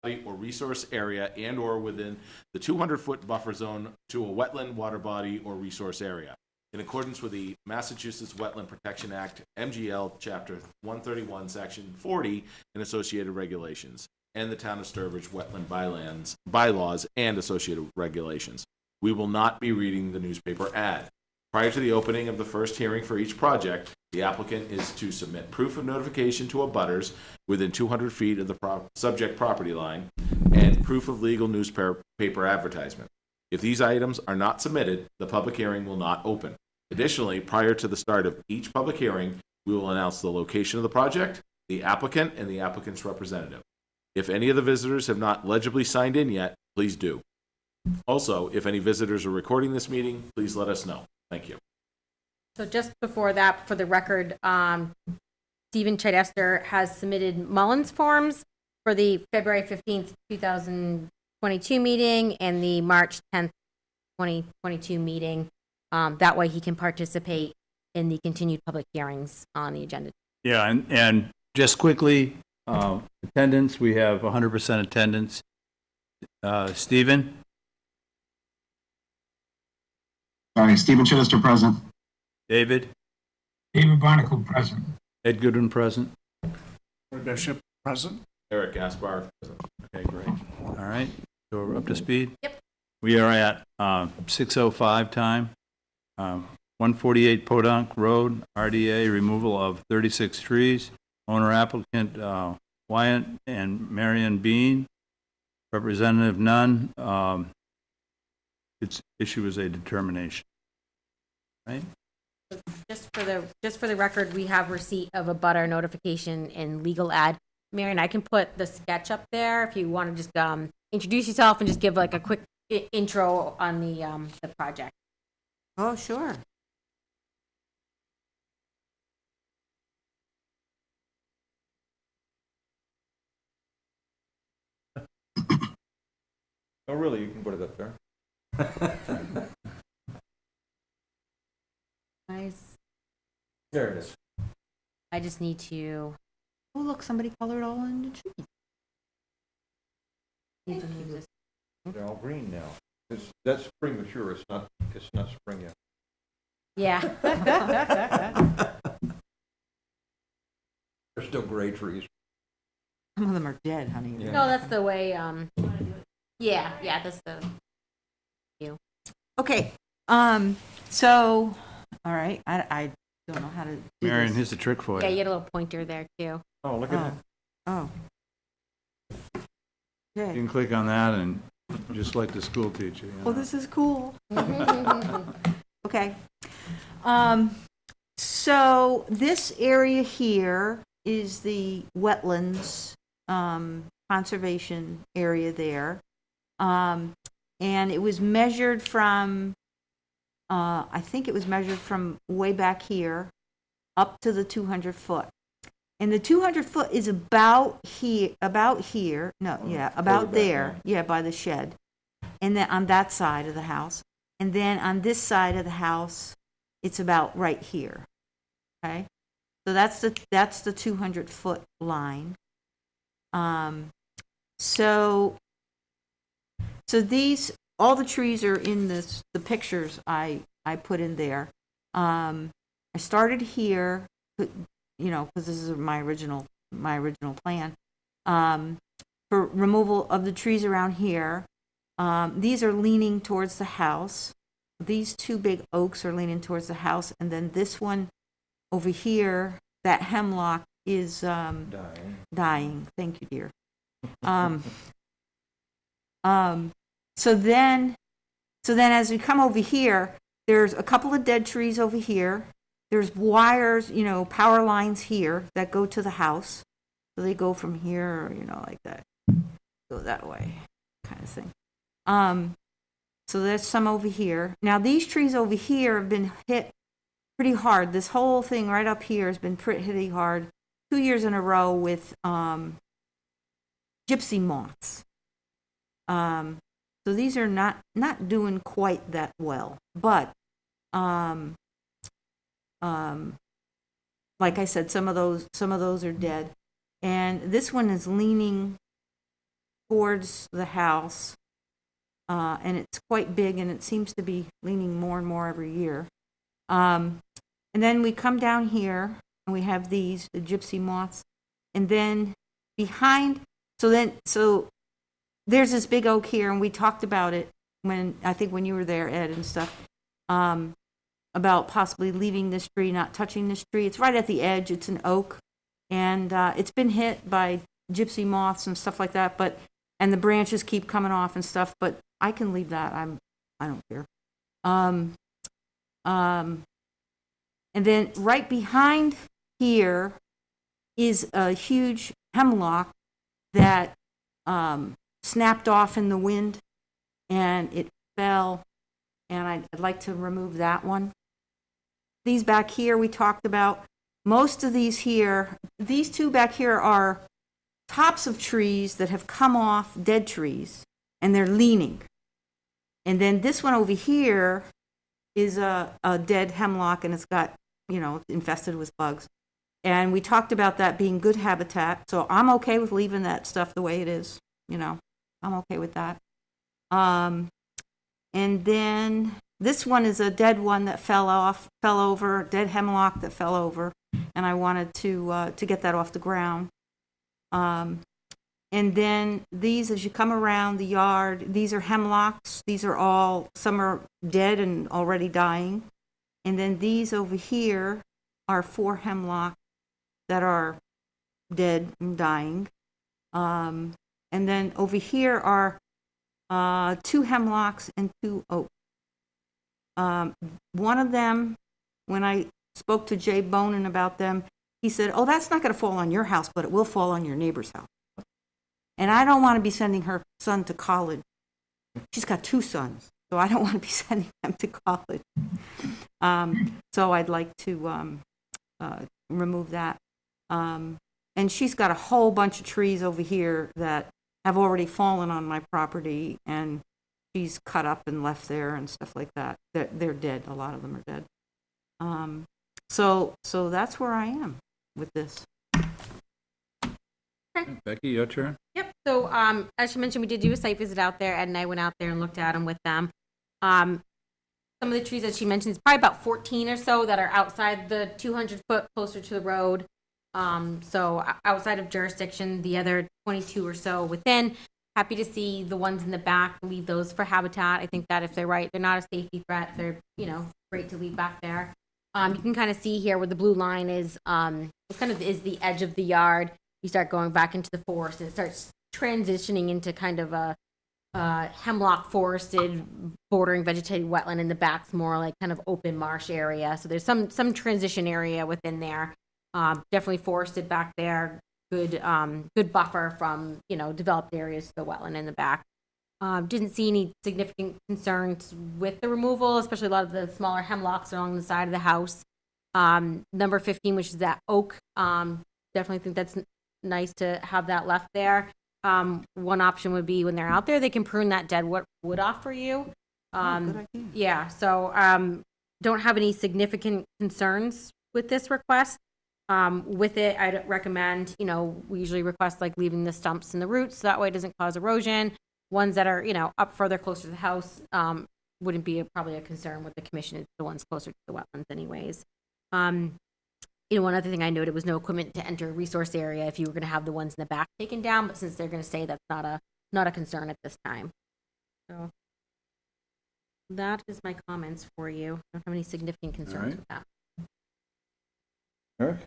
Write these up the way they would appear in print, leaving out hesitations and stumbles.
or resource area and or within the 200-foot buffer zone to a wetland, water body, or resource area, in accordance with the Massachusetts Wetland Protection Act, MGL, Chapter 131, Section 40, and associated regulations, and the Town of Sturbridge Wetland bylaws and associated regulations. We will not be reading the newspaper ad. Prior to the opening of the first hearing for each project, the applicant is to submit proof of notification to abutters within 200 feet of the subject property line and proof of legal newspaper advertisement. If these items are not submitted, the public hearing will not open. Additionally, prior to the start of each public hearing, we will announce the location of the project, the applicant, and the applicant's representative. If any of the visitors have not legibly signed in yet, please do. Also, if any visitors are recording this meeting, please let us know. Thank you. So just before that, for the record, Stephen Chidester has submitted Mullins forms for the February 15th, 2022 meeting and the March 10th, 2022 meeting. That way he can participate in the continued public hearings on the agenda. Yeah, and just quickly, attendance, we have 100% attendance. Stephen? Sorry, Stephen Chittister present. David? David Barnacle present. Ed Goodwin present. Roy Bishop present. Eric Gaspar. Okay, great. All right, so we're up to speed? Yep. We are at 6:05 time. 148 Podunk Road, RDA, removal of 36 trees. Owner applicant Wyatt and Marion Bean. Representative none. Its issue is a determination. Right? Just for the record, we have receipt of a butter notification and legal ad. Marion, I can put the sketch up there if you want to just introduce yourself and just give like a quick intro on the project. Oh, sure. Oh, really? You can put it up there. Nice. There it is. I just need to. Oh, look, somebody colored all in the trees. Need to move this. They're all green now. That's premature. It's not spring yet. Yeah. They're still gray trees. Some of them are dead, honey. Yeah. No, that's the way. Yeah, that's the. Okay. So, all right. I don't know how to do Marion, this. here's the trick for you. Yeah, you had a little pointer there too. Oh, look at that. Oh. You Okay. can click on that and just like the school teacher. You know? Oh, this is cool. Okay. So this area here is the wetlands conservation area there. And it was measured from, I think it was measured from way back here up to the 200 foot. And the 200 foot is about here, about there, yeah, by the shed. And then on that side of the house. And then on this side of the house, it's about right here. Okay? So that's the 200 foot line. So these, all the trees are in the pictures I put in there. I started here, you know, because this is my original plan, for removal of the trees around here. These are leaning towards the house. These two big oaks are leaning towards the house, and then this one over here, that hemlock is dying. Thank you, dear. So then as we come over here, there's a couple of dead trees over here. There's wires, you know, power lines here that go to the house. So they go from here, you know, like that, go that way, kind of thing. So there's some over here. Now these trees over here have been hit pretty hard. This whole thing right up here has been pretty hard 2 years in a row with gypsy moths. So these are not doing quite that well, but like I said, some of those are dead, and this one is leaning towards the house, and it's quite big, and it seems to be leaning more and more every year. And then we come down here, and we have these, the gypsy moths, and then behind, so there's this big oak here, and we talked about it I think when you were there, Ed, and stuff, about possibly leaving this tree, not touching this tree. It's right at the edge. It's an oak, and it's been hit by gypsy moths and stuff like that, and the branches keep coming off and stuff, but I can leave that. I don't care. And then right behind here is a huge hemlock that snapped off in the wind, and it fell, and I'd like to remove that one. These back here we talked about. Most of these here, these two back here are tops of trees that have come off, dead trees, and they're leaning. And then this one over here is a dead hemlock, and it's got, infested with bugs. And we talked about that being good habitat, so I'm okay with leaving that stuff the way it is. I'm okay with that. And then this one is a dead one that fell over, dead hemlock that fell over, and I wanted to get that off the ground. And then these, as you come around the yard, these are hemlocks. These are all, some are dead and already dying. And then these over here are 4 hemlock that are dead and dying. And then over here are 2 hemlocks and 2 oaks. One of them, when I spoke to Jay Bonin about them, he said, "Oh, that's not going to fall on your house, but it will fall on your neighbor's house." And I don't want to be sending her son to college. She's got 2 sons, so I don't want to be sending them to college. So I'd like to remove that. And she's got a whole bunch of trees over here that have already fallen on my property, and she's cut up and left there and stuff like that. They're dead. A lot of them are dead. So that's where I am with this. Becky, your turn. Yep. So, as you mentioned, we did do a site visit out there. Ed and I went out there and looked at them with them. Some of the trees that she mentioned, it's probably about 14 or so that are outside the 200 foot, closer to the road. So outside of jurisdiction, the other 22 or so within. Happy to see the ones in the back, leave those for habitat. I think that if they're right, they're not a safety threat. They're, great to leave back there. You can kind of see here where the blue line is, it kind of is the edge of the yard. You start going back into the forest, and it starts transitioning into kind of a hemlock forested bordering vegetated wetland. In the back's more like kind of open marsh area. So there's some transition area within there. Definitely forested back there. Good buffer from developed areas to the wetland in the back. Didn't see any significant concerns with the removal, especially a lot of the smaller hemlocks along the side of the house. Number 15, which is that oak. Definitely think that's nice to have that left there. One option would be when they're out there, they can prune that dead wood off for you. Good idea. Yeah, so don't have any significant concerns with this request. With it, I'd recommend, we usually request like leaving the stumps and the roots, so that way it doesn't cause erosion. Ones that are, up further closer to the house wouldn't be probably a concern with the commission. It's the ones closer to the wetlands anyways. One other thing I noted was no equipment to enter a resource area if you were going to have the ones in the back taken down, but since they're going to say that's not a concern at this time. So that is my comments for you. I don't have any significant concerns with that. Eric?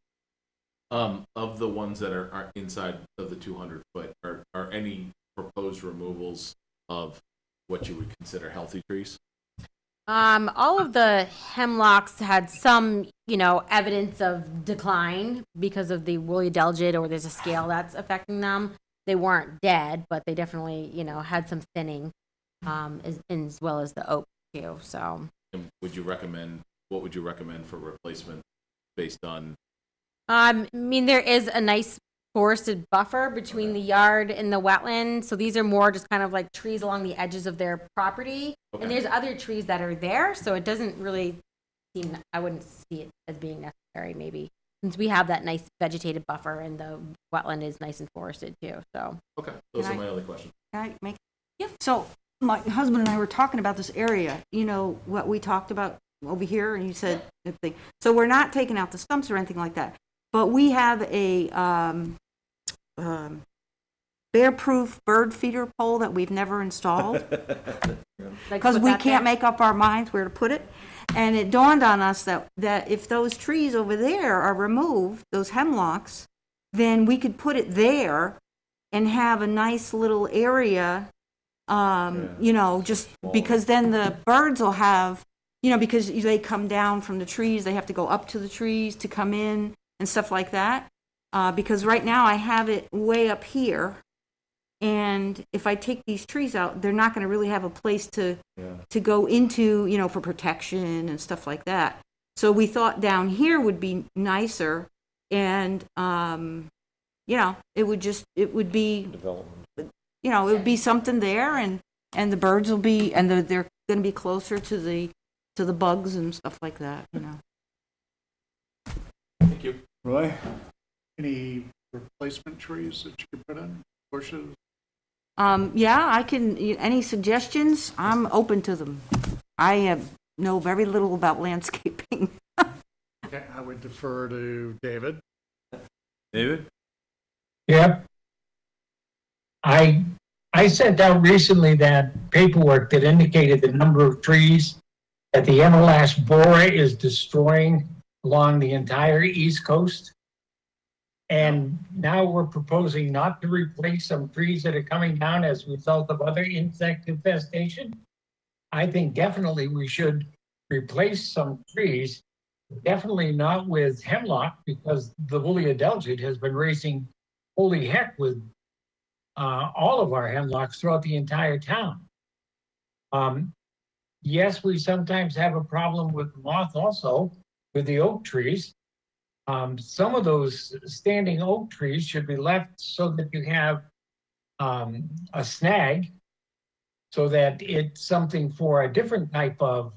Of the ones that are inside of the 200 foot, are any proposed removals of what you would consider healthy trees? All of the hemlocks had some, evidence of decline because of the woolly adelgid, or there's a scale that's affecting them. They weren't dead, but they definitely, had some thinning, as well as the oak too. So, and what would you recommend for replacement based on? There is a nice forested buffer between the yard and the wetland. So these are more just kind of like trees along the edges of their property. Okay. And there's other trees that are there. So it doesn't really seem, I wouldn't see it as being necessary. Maybe since we have that nice vegetated buffer and the wetland is nice and forested too, so. Okay, those Can are I- my other questions. Can I make? Yeah. So my husband and I were talking about this area, you know, what we talked about over here, and you said, so we're not taking out the stumps or anything like that, but we have a, bear-proof bird feeder pole that we've never installed. Because we can't make up our minds where to put it. And it dawned on us that if those trees over there are removed, those hemlocks, then we could put it there and have a nice little area, you know, just because then the birds will have, you know, because they come down from the trees, they have to go up to the trees to come in and stuff like that. Because right now I have it way up here. And if I take these trees out, they're not going to really have a place to go into, you know, for protection and stuff like that. So we thought down here would be nicer, and you know, it would be Development. you know, it would be something there, and the birds will be, and they're going to be closer to the bugs and stuff like that, you know. Thank you. Roy, any replacement trees that you could put in, bushes? Yeah, I can, any suggestions? I'm open to them. I know very little about landscaping. Okay, I would defer to David. David? Yep. I sent out recently that paperwork that indicated the number of trees that the everlast borer is destroying along the entire East Coast. And now we're proposing not to replace some trees that are coming down as a result of other insect infestation. I think definitely we should replace some trees, definitely not with hemlock, because the woolly adelgid has been raising holy heck with all of our hemlocks throughout the entire town. Yes, we sometimes have a problem with moth also with the oak trees. Some of those standing oak trees should be left so that you have a snag, so that it's something for a different type of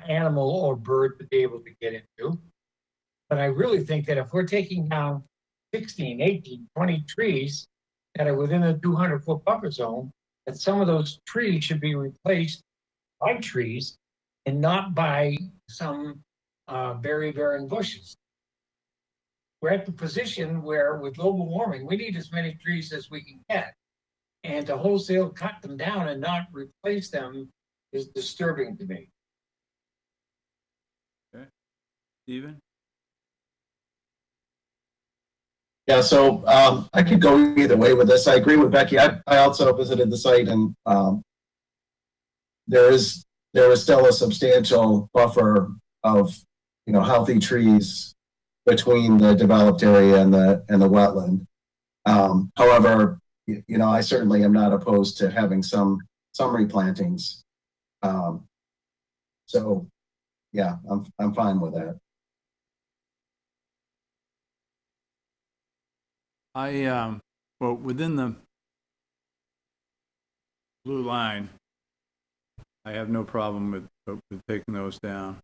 animal or bird to be able to get into. But I really think that if we're taking down 16, 18, 20 trees that are within the 200-foot buffer zone, that some of those trees should be replaced by trees and not by some berry bearing bushes. We're at the position where with global warming, we need as many trees as we can get. And to wholesale cut them down and not replace them is disturbing to me. Okay. Stephen? Yeah, so I could go either way with this. I agree with Becky. I also visited the site, and there is still a substantial buffer of, you know, healthy trees between the developed area and the wetland. However, you know, I certainly am not opposed to having some replantings. So yeah, I'm fine with that. Well, within the blue line, I have no problem with taking those down.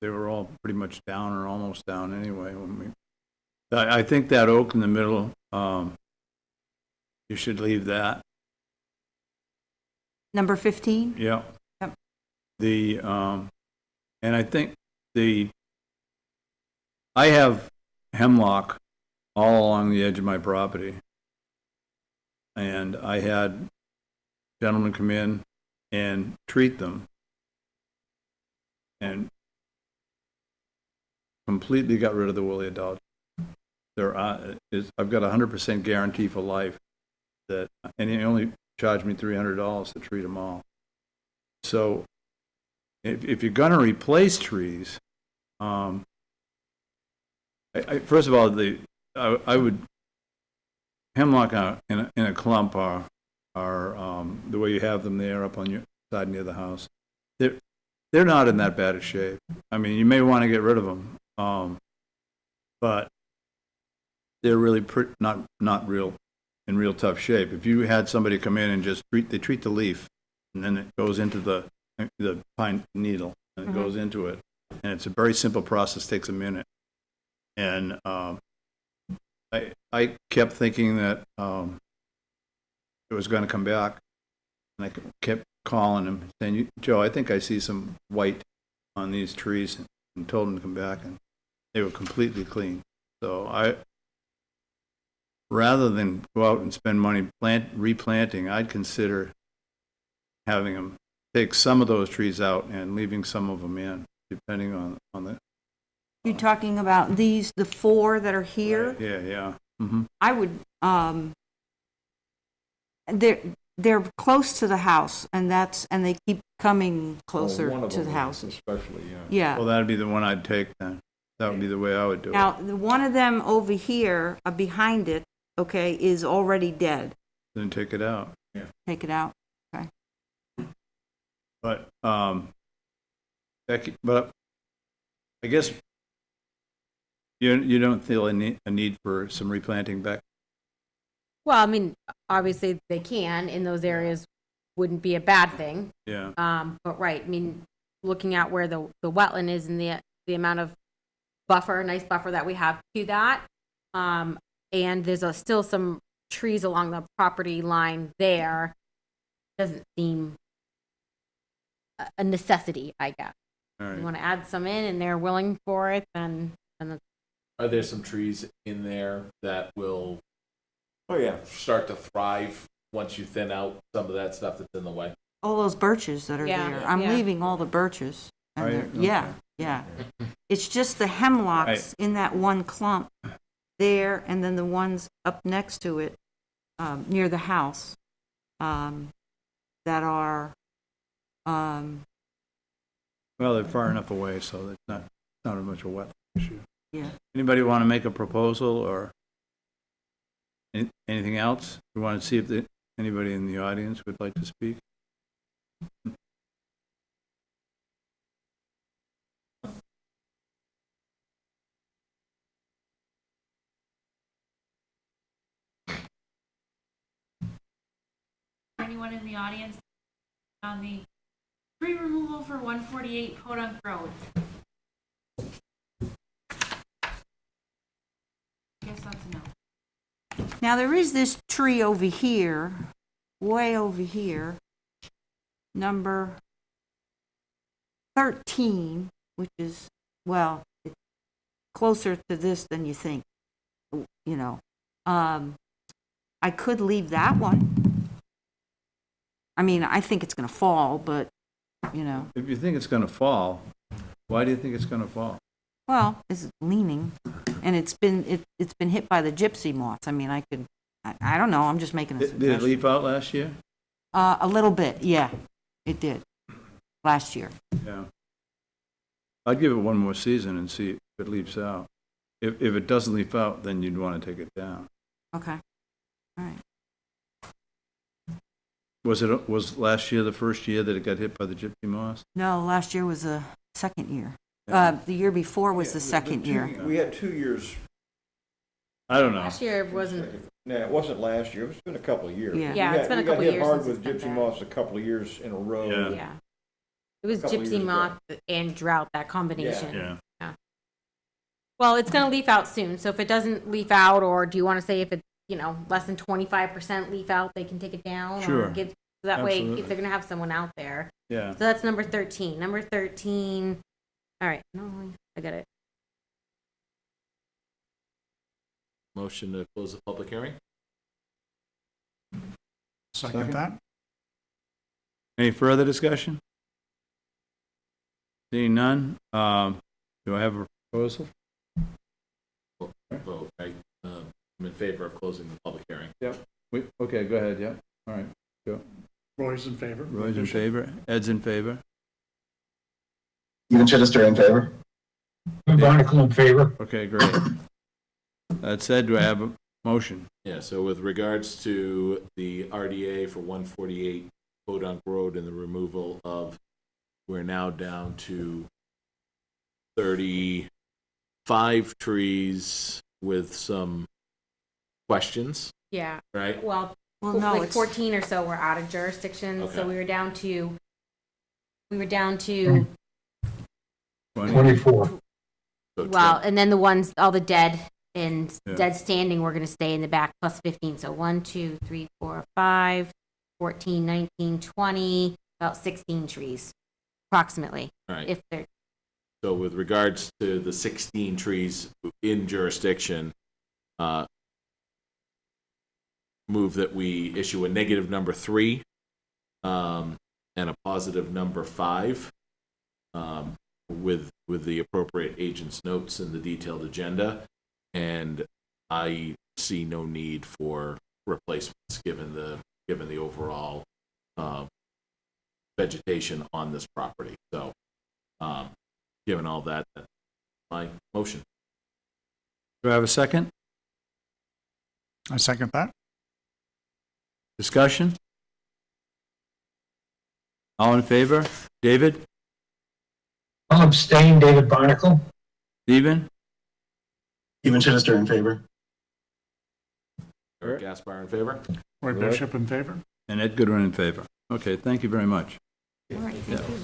They were all pretty much down or almost down anyway. I think that oak in the middle, you should leave that. Number 15? Yeah. Yep. And I think I have hemlock all along the edge of my property. And I had gentlemen come in and treat them and completely got rid of the woolly adelgid. I've got a 100% guarantee for life that, and he only charged me $300 to treat them all. So if you're going to replace trees, first of all, I would hemlock in a clump are the way you have them there up on your side near the house. They're not in that bad a shape. I mean, you may want to get rid of them, but they're really not in real tough shape. If you had somebody come in and just treat the leaf, and then it goes into the pine needle, and it goes into it, and it's a very simple process, takes a minute. And I kept thinking that it was going to come back, and I kept calling him, saying, Joe, I think I see some white on these trees, and told him to come back, and they were completely clean. So rather than go out and spend money replanting, I'd consider having them take some of those trees out and leaving some of them in, depending on the. You're talking about these, the 4 that are here? Yeah, yeah. Mm-hmm. I would, they're close to the house, and they keep coming closer One of to them the house. especially, yeah. Yeah. Well, that'd be the one I'd take then. That would be the way I would do it. Now, one of them over here, behind it, okay, is already dead. Then take it out. Take it out. Okay. But but I guess you don't feel a need for some replanting back. Well, I mean, obviously they can in those areas, wouldn't be a bad thing. Yeah. But right, I mean, looking at where the wetland is and the amount of nice buffer that we have to that, and there's still some trees along the property line there, doesn't seem a necessity, I guess. All right. You want to add some in and they're willing for it, then Are there some trees in there that will Oh, yeah. start to thrive once you thin out some of that stuff that's in the way? All those birches that are Yeah, there. I'm yeah. leaving all the birches. And Are you? they're- yeah, yeah. It's just the hemlocks in that one clump there, and then the ones up next to it, near the house, that are, Well, they're far enough away, so it's not as much a wetland issue. yeah. Anybody want to make a proposal or anything else? We want to see if anybody in the audience would like to speak. Anyone in the audience on the tree removal for 148 Podunk Road? I guess that's a no. Now, there is this tree over here, way over here, number 13, which is, well, it's closer to this than you think, you know. I could leave that one. I mean, I think it's going to fall, but, you know, If you think it's going to fall, why do you think it's going to fall? well, it's leaning, and it's been hit by the gypsy moths. I mean, I don't know, I'm just making a Did it suggestion. leaf out last year? A little bit, yeah, it did, last year. Yeah. I'd give it one more season and see if it leaves out. If it doesn't leaf out, then you'd want to take it down. Okay, all right. Was last year the first year that it got hit by the gypsy moths? No, last year was the second year. Yeah. The year before was the second year. We had 2 years. I don't know. last year wasn't. No, it wasn't last year. It's been a couple of years. Yeah. Yeah, it's been a couple We got years hit hard since with it's been gypsy bad. moths a couple of years in a row. Yeah. Yeah. It was Couple gypsy years ago. moth and drought, that combination. Yeah. Well, it's going to leaf out soon. So if it doesn't leaf out, or do you want to say if it's, less than 25% leaf out, they can take it down? Sure. Or so that way, Absolutely. if they're going to have someone out there. Yeah. So that's number 13. Number 13. All right. No, I got it. Motion to close the public hearing? Second that? Any further discussion? Seeing none, do I have a proposal? Vote. I'm in favor of closing the public hearing. Okay, go ahead, yeah. All right. Roy's in favor. Roy's in favor, Ed's in favor. Even Chittister in favor? Barnacle in favor. Okay, great. That said, do I have a motion? Yeah, so with regards to the RDA for 148 Podunk Road and the removal of, we're now down to 35 trees with some questions, Yeah. right? Well, Well, no, like it's 14 or so were out of jurisdiction. Okay. So we were down to 24. So Well, and then the ones, all the dead and Yeah. dead standing, we're gonna stay in the back plus 15. So 1, 2, 3, 4, 5, 14, 19, 20, about 16 trees, approximately. All right. If they're, So with regards to the 16 trees in jurisdiction, move that we issue a negative number 3 and a positive number 5 with the appropriate agent's notes and the detailed agenda. And I see no need for replacements given the overall vegetation on this property. So given all that, that's my motion. Do I have a second? I second that. Discussion? All in favor? David? I'll abstain, David Barnacle. Stephen? Even Chittister in favor. Eric Gaspar in favor? Roy Roy? Bishop in favor? And Ed Goodwin in favor. Okay, thank you very much. All right, Yeah. thank you.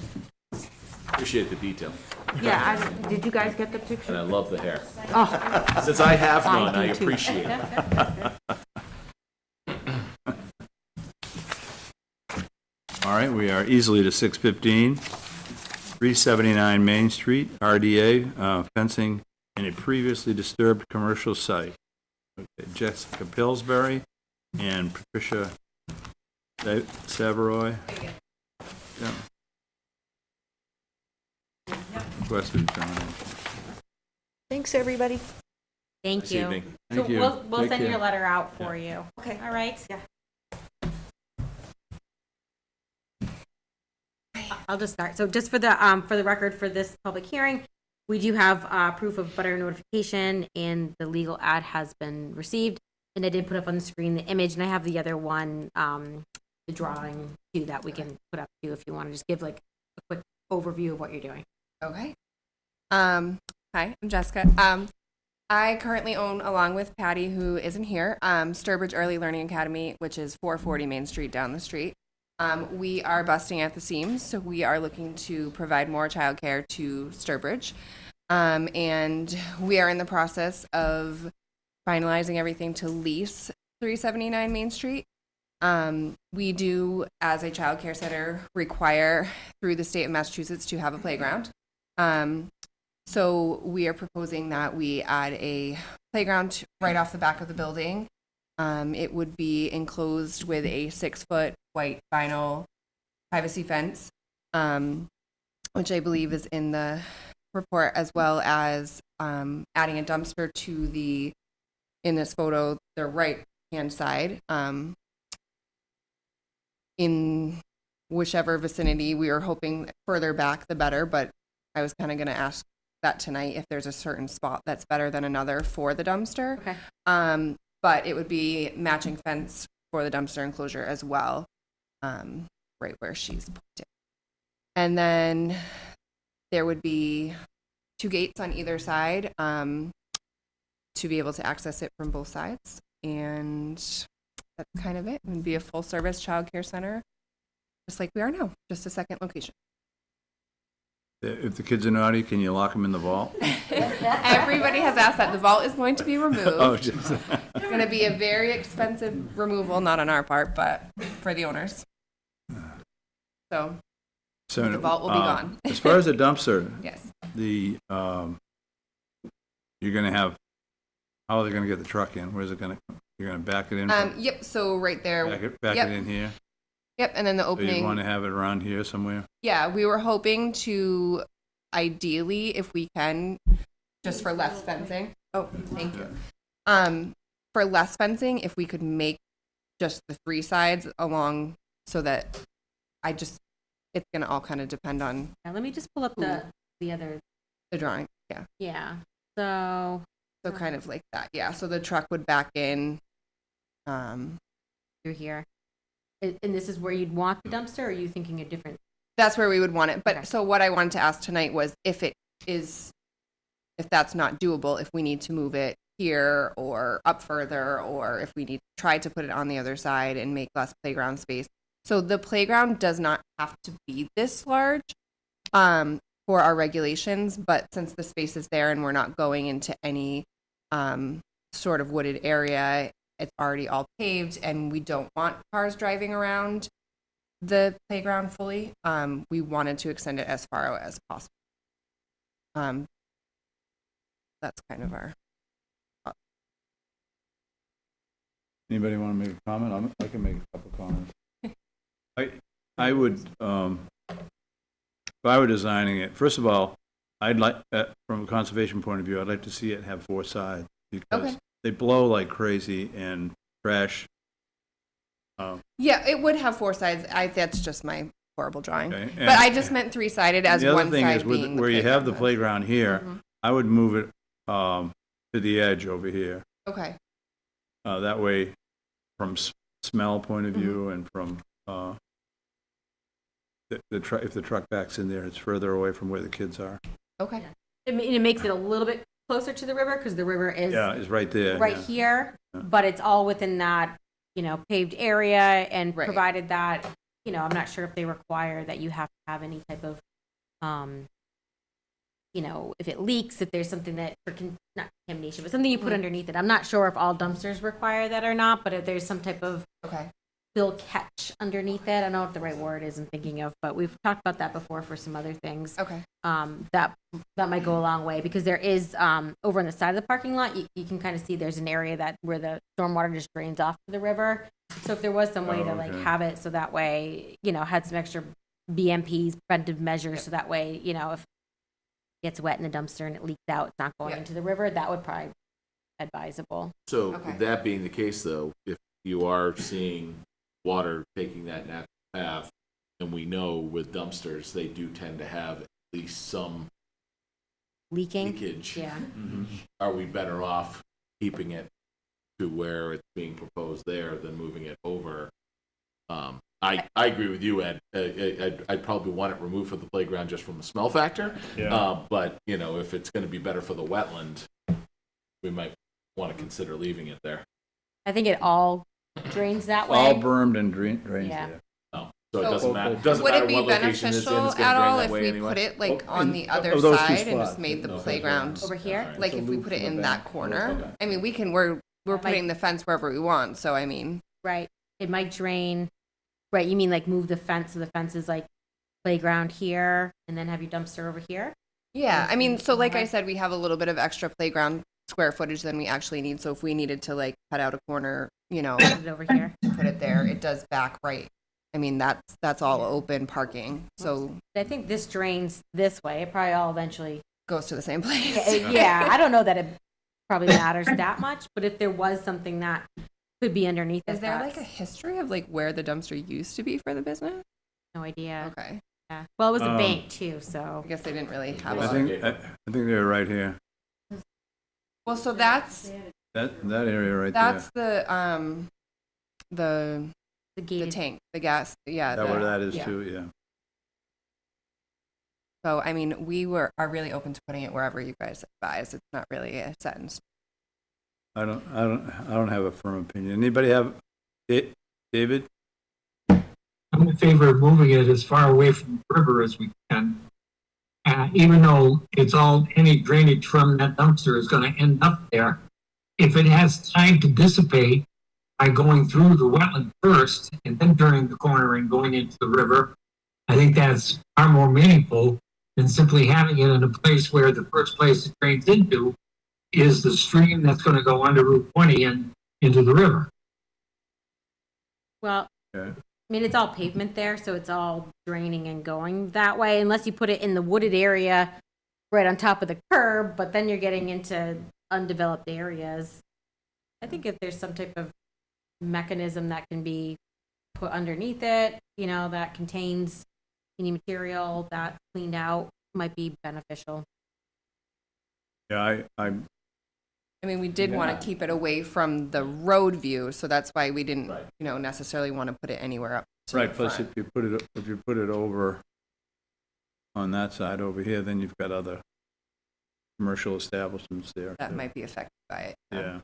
Appreciate the detail. Yeah, did you guys get the And picture? I love the hair. Oh, Since I have I none, I do too. appreciate it. All right, we are easily to 6:15. 379 Main Street, RDA, fencing in a previously disturbed commercial site. Okay, Jessica Pillsbury and Patricia Savoy. Yeah. Requested determination. Thanks, everybody. thank This you. evening. So Thank you. we'll Take send your care. letter out for you. Okay. All right? Yeah. I'll just start. So just for the record, for this public hearing, we do have proof of butter notification and the legal ad has been received. And I did put up on the screen the image, and I have the other one, the drawing too, that we can put up too if you want to just give like a quick overview of what you're doing. Okay. Hi, I'm Jessica. I currently own, along with Patty, who isn't here, Sturbridge Early Learning Academy, which is 440 Main Street down the street. We are busting at the seams, so we are looking to provide more childcare to Sturbridge. And we are in the process of finalizing everything to lease 379 Main Street. We do, as a childcare center, require through the state of Massachusetts to have a playground. So we are proposing that we add a playground right off the back of the building. It would be enclosed with a 6-foot white vinyl privacy fence, which I believe is in the report, as well as adding a dumpster to the, in this photo, the right-hand side. In whichever vicinity, we were hoping further back, the better, but I was kind of going to ask that tonight if there's a certain spot that's better than another for the dumpster. Okay. But it would be matching fence for the dumpster enclosure as well, right where she's pointed. And then there would be 2 gates on either side to be able to access it from both sides. And that's kind of it. It would be a full service childcare center, just like we are now, just a second location. If the kids are naughty, can you lock them in the vault? Everybody has asked that. The vault is going to be removed. Oh, just, It's going to be a very expensive removal, not on our part, but for the owners. So, so the vault will be gone. As far as the dumpster, yes. the you're going to have, how are they going to get the truck in? Where's it going to? You're going to back it in. Yep. So right there. Back yep. it in here. Yep. And then the So you opening. want to have it around here somewhere. Yeah, we were hoping to, ideally, if we can, just for less fencing. Oh, thank you. For less fencing, if we could make just the 3 sides along, so that it's gonna all kind of depend on Now, let me just pull up the other. the drawing. Yeah. Yeah. So So kind of like that. Yeah. So the truck would back in. through here, and this is where you'd want the dumpster. Or are you thinking a different? That's where we would want it. But Okay. so what I wanted to ask tonight was if that's not doable, if we need to move it here or up further, or if we need to try to put it on the other side and make less playground space. So the playground does not have to be this large. for our regulations, but since the space is there and we're not going into any sort of wooded area, it's already all paved and we don't want cars driving around the playground fully. We wanted to extend it as far out as possible. That's kind of our. Anybody want to make a comment? I can make a couple comments. I would, if I were designing it, first of all, I'd like, from a conservation point of view, I'd like to see it have 4 sides because they blow like crazy and crash. Yeah, it would have 4 sides. That's just my horrible drawing. Okay, but I just meant 3-sided as one side being the The other thing is, where you have the playground here, I would move it to the edge over here. Okay. That way, from smell point of view and from if the truck backs in there, it's further away from where the kids are. Okay. It makes it a little bit closer to the river because the river is is right there. right here, but it's all within that, paved area, and provided that, I'm not sure if they require that you have to have any type of, if it leaks, if there's something that, not contamination, but something you put underneath it. I'm not sure if all dumpsters require that or not, but if there's some type of fill catch underneath it, I don't know what the right word is I'm thinking of, but we've talked about that before for some other things. Okay. That might go a long way because there is, over on the side of the parking lot, you can kind of see there's an area where the stormwater just drains off to the river. So if there was some way to have it so that way, had some extra BMPs, preventive measures, so that way, if it gets wet in the dumpster and it leaks out, it's not going into the river, that would probably be advisable. So that being the case, though, if you are seeing water taking that natural path, and we know with dumpsters, they do tend to have at least some leakage. Yeah. Are we better off keeping it to where it's being proposed there than moving it over? I agree with you, Ed. I'd probably want it removed from the playground just from a smell factor. But, if it's going to be better for the wetland, we might want to consider leaving it there. I think it all drains that way. All bermed and drains there. Oh, so it doesn't matter. Would it be beneficial at all if we put it on the other side and just made the playground over here? Like if we put it in that corner? I mean, we're putting the fence wherever we want, so I mean. Right. It might drain. Right. You mean like move the fence so the fence is like playground here and then have your dumpster over here? Yeah. I mean, so like I said, we have a little bit of extra playground square footage than we actually need. So if we needed to cut out a corner, put it over here, put it there, it does back right. I mean, that's all open parking. So I think this drains this way. It probably all eventually goes to the same place. Yeah. I don't know that it probably matters that much, but if there was something that could be underneath. Is there a history of where the dumpster used to be for the business? No idea. Okay. Yeah. Well, it was a bank too, so I guess they didn't really have. I think they're right here. Well, so that's that area right there. That's the tank, the gas. Yeah. That where that is too. Yeah. So I mean, we are really open to putting it wherever you guys advise. It's not really a set in stone. I don't have a firm opinion. Anybody have it, David? I'm in favor of moving it as far away from the river as we can. Even though any drainage from that dumpster is going to end up there, if it has time to dissipate by going through the wetland first and then turning the corner and going into the river, I think that's far more meaningful than simply having it in a place where the first place it drains into is the stream that's going to go under Route 20 and into the river. Well, I mean, it's all pavement there, so it's all draining and going that way, unless you put it in the wooded area right on top of the curb, but then you're getting into undeveloped areas. I think if there's some type of mechanism that can be put underneath it, that contains any material that's cleaned out, might be beneficial. Yeah, I mean, we did want to keep it away from the road view, so that's why we didn't, necessarily want to put it anywhere up. Right. Plus, if you put it over on that side over here, then you've got other commercial establishments there. That might be affected by it. Yeah.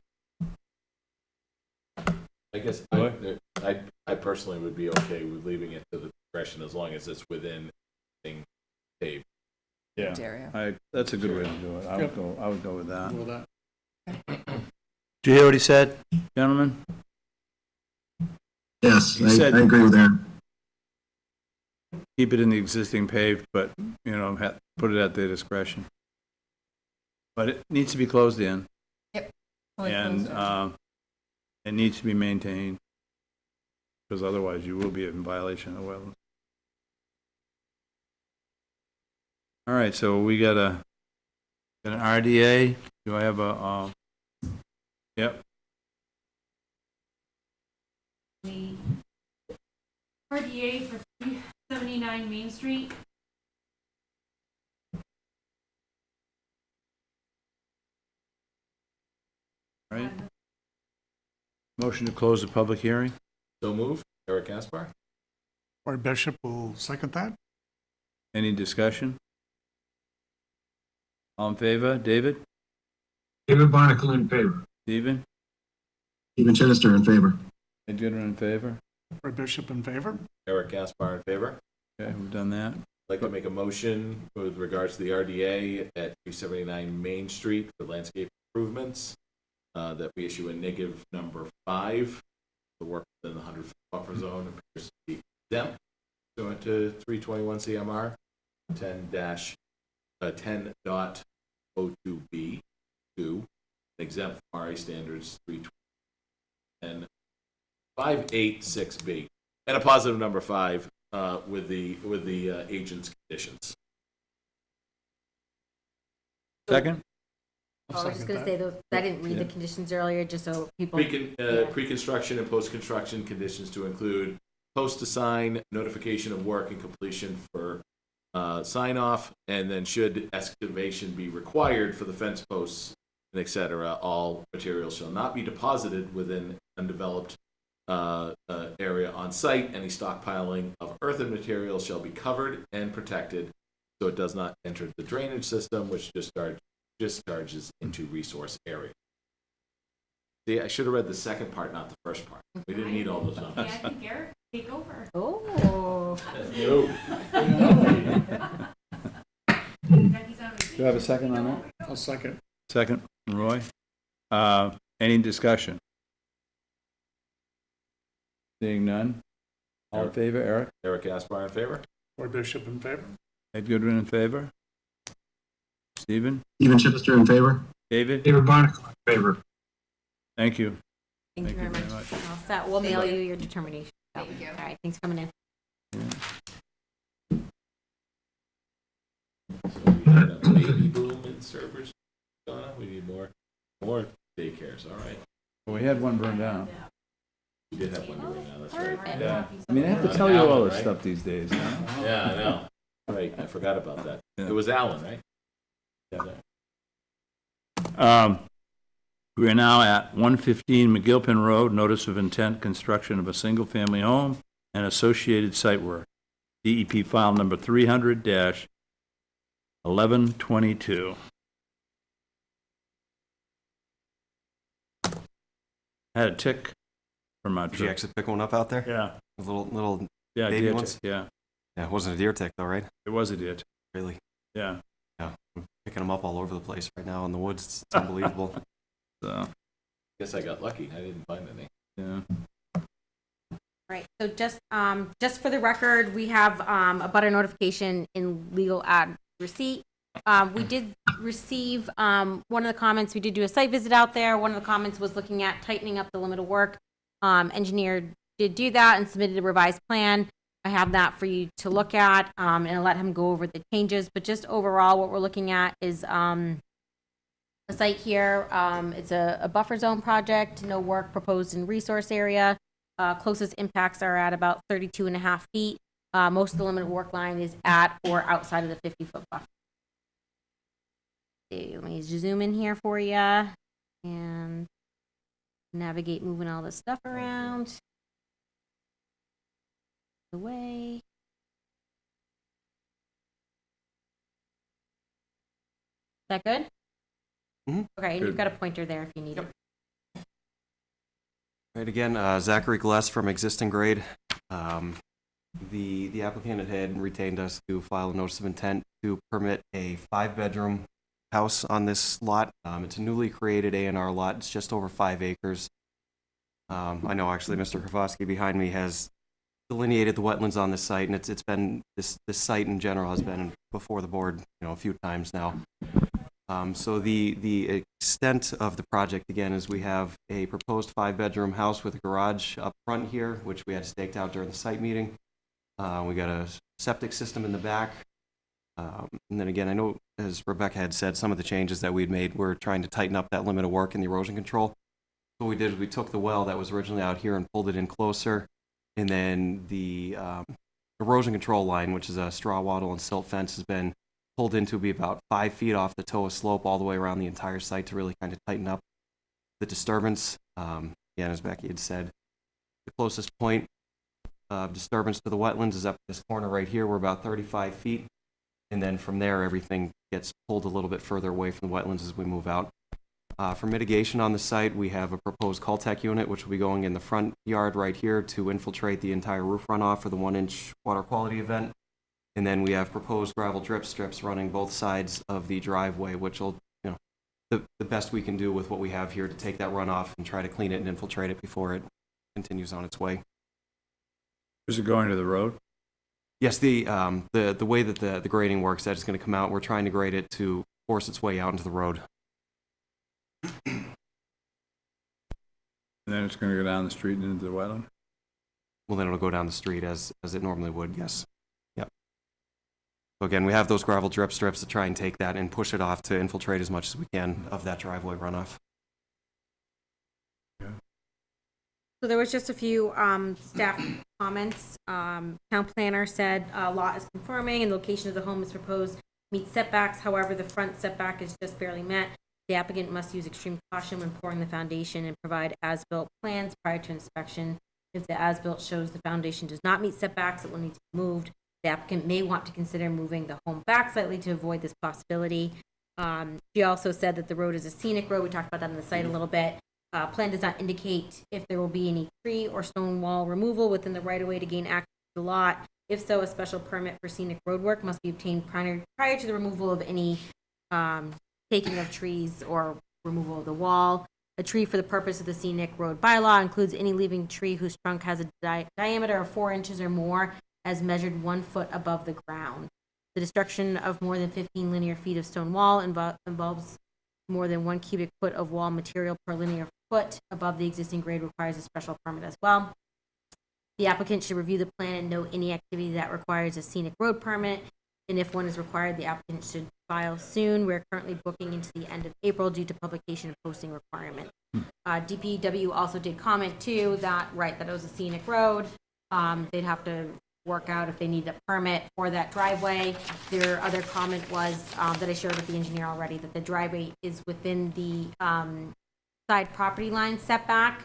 I guess I personally would be okay with leaving it to the discretion as long as it's within being paved. Yeah, area. that's a good way to do it. I would go with that. With that. Do you hear what he said, gentlemen? Yes, He said- I agree with Aaron. Keep it in the existing paved, but, you know, put it at their discretion. But it needs to be closed in. Yep. And it needs to be maintained, because otherwise you will be in violation of wetlands. All right, so we got an RDA. Do I have a, yep, The RDA for 379 Main Street. right. Motion to close the public hearing. So move. Eric Gaspar. Roy Bishop will second that. Any discussion? All in favor? David? David Barnacle in favor. Stephen? Stephen Chittister in favor. Ed Goodwin in favor? Roy Bishop in favor. Eric Gaspar in favor. Okay, we've done that. I'd like to make a motion with regards to the RDA at 379 Main Street for landscape improvements, that we issue a negative number 5. The work within the 100-foot buffer zone appears to be exempt. Pursuant to 321 CMR 10.02B 2, exempt from RA standards 320 and 586B, and a positive number 5 with the agent's conditions. Second? I was just gonna say those, I didn't read the conditions earlier, just so people. Pre-construction and post-construction conditions to include post to sign, notification of work and completion for sign off, and then should excavation be required for the fence posts and et cetera, all materials shall not be deposited within undeveloped area on site. Any stockpiling of earthen materials shall be covered and protected so it does not enter the drainage system, which discharges into resource area. See, I should have read the second part, not the first part. We didn't need all those Okay, numbers. I think Eric, take over. Oh. No. Becky's on Do you have a second on that? I'll second. Second, Roy. Any discussion? Seeing none. All in favor, Eric? Eric Gaspar in favor? Roy Bishop in favor. Ed Goodwin in favor? Stephen? Stephen Chittister in favor. David? David Barnacle in favor. Thank you. Thank you very much. All set. We'll mail you your determination. Thank you. All right, thanks for coming in. So we had a baby boom in servers. Donna, we need more daycares. All right. Well, we had one burned down. We did have one doing now. That's right. Perfect. Yeah. I mean, I have to tell you all this stuff these days. Huh? Yeah, I know. Right. I forgot about that. Yeah. It was Alan, right? Yeah. We are now at 115 McGilpin Road, notice of intent, construction of a single-family home and associated site work. DEP file number 300-1122. Had a tick from my Did you trip. actually pick one up out there? Yeah. A little Yeah, baby deer ones? tick, yeah. Yeah, it wasn't a deer tick though, right? It was a deer tick. Really? Yeah. Yeah. I'm picking them up all over the place right now in the woods. It's unbelievable. So, Guess I got lucky. I didn't find any. yeah. Right, so just for the record, we have a butter notification in legal ad receipt. We did receive one of the comments, we did do a site visit out there. One of the comments was looking at tightening up the limit of work. Engineer did do that and submitted a revised plan. I have that for you to look at, and I'll let him go over the changes. But just overall, what we're looking at is a site here. It's a buffer zone project, no work proposed in resource area. Closest impacts are at about 32.5 feet. Most of the limit of work line is at or outside of the 50-foot buffer. Okay, let me zoom in here for you and navigate moving all this stuff around. The way. Is that good? Mm-hmm. Okay, and you've got a pointer there if you need it. Right, again, Zachary Gless from Existing Grade. The applicant had retained us to file a notice of intent to permit a 5-bedroom house on this lot. It's a newly created A&R lot. It's just over 5 acres. I know actually Mr. Kravosky behind me has delineated the wetlands on this site, and it's been, this site in general has been before the board, a few times now. So the extent of the project, again, is we have a proposed 5-bedroom house with a garage up front here, which we had staked out during the site meeting. We got a septic system in the back. And then again, I know, as Rebecca had said, some of the changes that we'd made, we're trying to tighten up that limit of work in the erosion control. So what we did is we took the well that was originally out here and pulled it in closer. And then the erosion control line, which is a straw wattle and silt fence, has been pulled in to be about 5 feet off the toe of slope all the way around the entire site to really kind of tighten up the disturbance. Again, as Becky had said, the closest point of disturbance to the wetlands is up this corner right here. We're about 35 feet. And then from there, everything gets pulled a little bit further away from the wetlands as we move out. For mitigation on the site, we have a proposed Cultec unit, which will be going in the front yard right here to infiltrate the entire roof runoff for the 1-inch water quality event. And then we have proposed gravel drip strips running both sides of the driveway, which will, the best we can do with what we have here to take that runoff and try to clean it and infiltrate it before it continues on its way. Is it going to the road? Yes, the way that the grading works, that is going to come out. We're trying to grade it to force its way out into the road. And then it's going to go down the street and into the wetland? Well, then it'll go down the street as it normally would, yes. Yep. So again, we have those gravel drip strips to try and take that and push it off to infiltrate as much as we can of that driveway runoff. Yeah. So there was just a few staff comments. Town planner said lot is conforming and location of the home is proposed meets setbacks. However, the front setback is just barely met. The applicant must use extreme caution when pouring the foundation and provide as-built plans prior to inspection. If the as-built shows the foundation does not meet setbacks, it will need to be moved. The applicant may want to consider moving the home back slightly to avoid this possibility. She also said that the road is a scenic road. We talked about that on the site a little bit. Plan does not indicate if there will be any tree or stone wall removal within the right-of-way to gain access to the lot. If so, a special permit for scenic road work must be obtained prior to the removal of any taking of trees or removal of the wall. A tree for the purpose of the scenic road bylaw includes any living tree whose trunk has a diameter of 4 inches or more as measured 1 foot above the ground. The destruction of more than 15 linear feet of stone wall involves more than 1 cubic foot of wall material per linear foot above the existing grade requires a special permit as well. The applicant should review the plan and note any activity that requires a scenic road permit. And if one is required, the applicant should file soon. We're currently booking into the end of April due to publication and posting requirements. DPW also did comment too that it was a scenic road. They'd have to work out if they need a permit for that driveway. Their other comment was that I shared with the engineer already, that the driveway is within the side property line setback.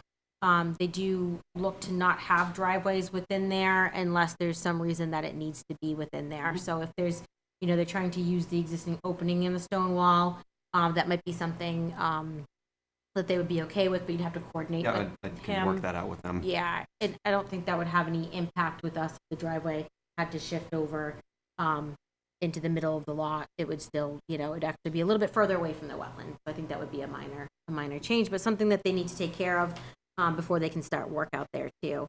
They do look to not have driveways within there unless there's some reason that it needs to be within there. So if there's, they're trying to use the existing opening in the stone wall, that might be something that they would be okay with, but you'd have to coordinate with I him. can work that out with them. Yeah, I don't think that would have any impact with us if the driveway had to shift over into the middle of the lot. It would still, it'd actually be a little bit further away from the wetland. So I think that would be a minor change, but something that they need to take care of before they can start work out there too.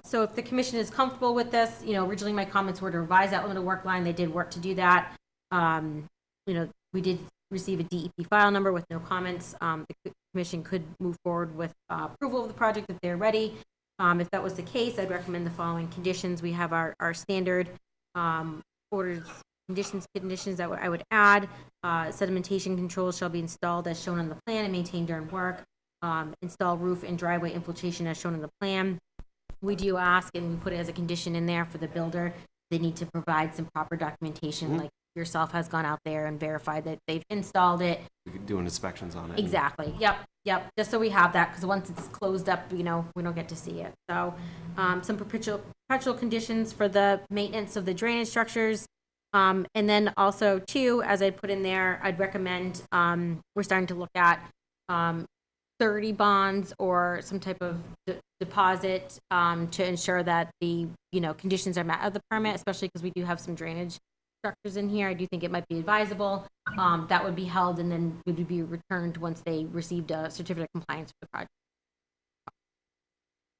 So if the commission is comfortable with this, originally my comments were to revise that limited work line. They did work to do that. We did receive a DEP file number with no comments. The commission could move forward with approval of the project if they're ready. If that was the case, I'd recommend the following conditions. We have our standard orders, conditions that I would add. Sedimentation controls shall be installed as shown on the plan and maintained during work. Install roof and driveway infiltration as shown in the plan. We do ask, and we put it as a condition in there for the builder, they need to provide some proper documentation, like yourself has gone out there and verified that they've installed it. We could do inspections on it. Exactly. Yep. Just so we have that, because once it's closed up, we don't get to see it. So some perpetual conditions for the maintenance of the drainage structures. And then also too, as I put in there, I'd recommend, we're starting to look at 30 bonds or some type of deposit to ensure that the, conditions are met of the permit, especially because we do have some drainage structures in here. I do think it might be advisable. That would be held and then would be returned once they received a certificate of compliance for the project.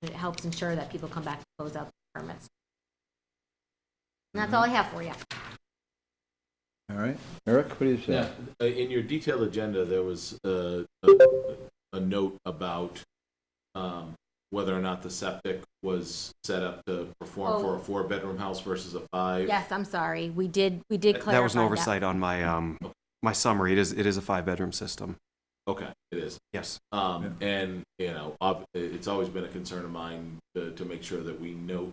It helps ensure that people come back to close out the permits. And that's all I have for you. All right. Eric, what do you say? Yeah, in your detailed agenda, there was a note about whether or not the septic was set up to perform for a 4-bedroom house versus a 5. Yes, I'm sorry. We did clarify That was an oversight on my my summary. It is a 5-bedroom system. Okay, it is. Yes. And it's always been a concern of mine to make sure that we note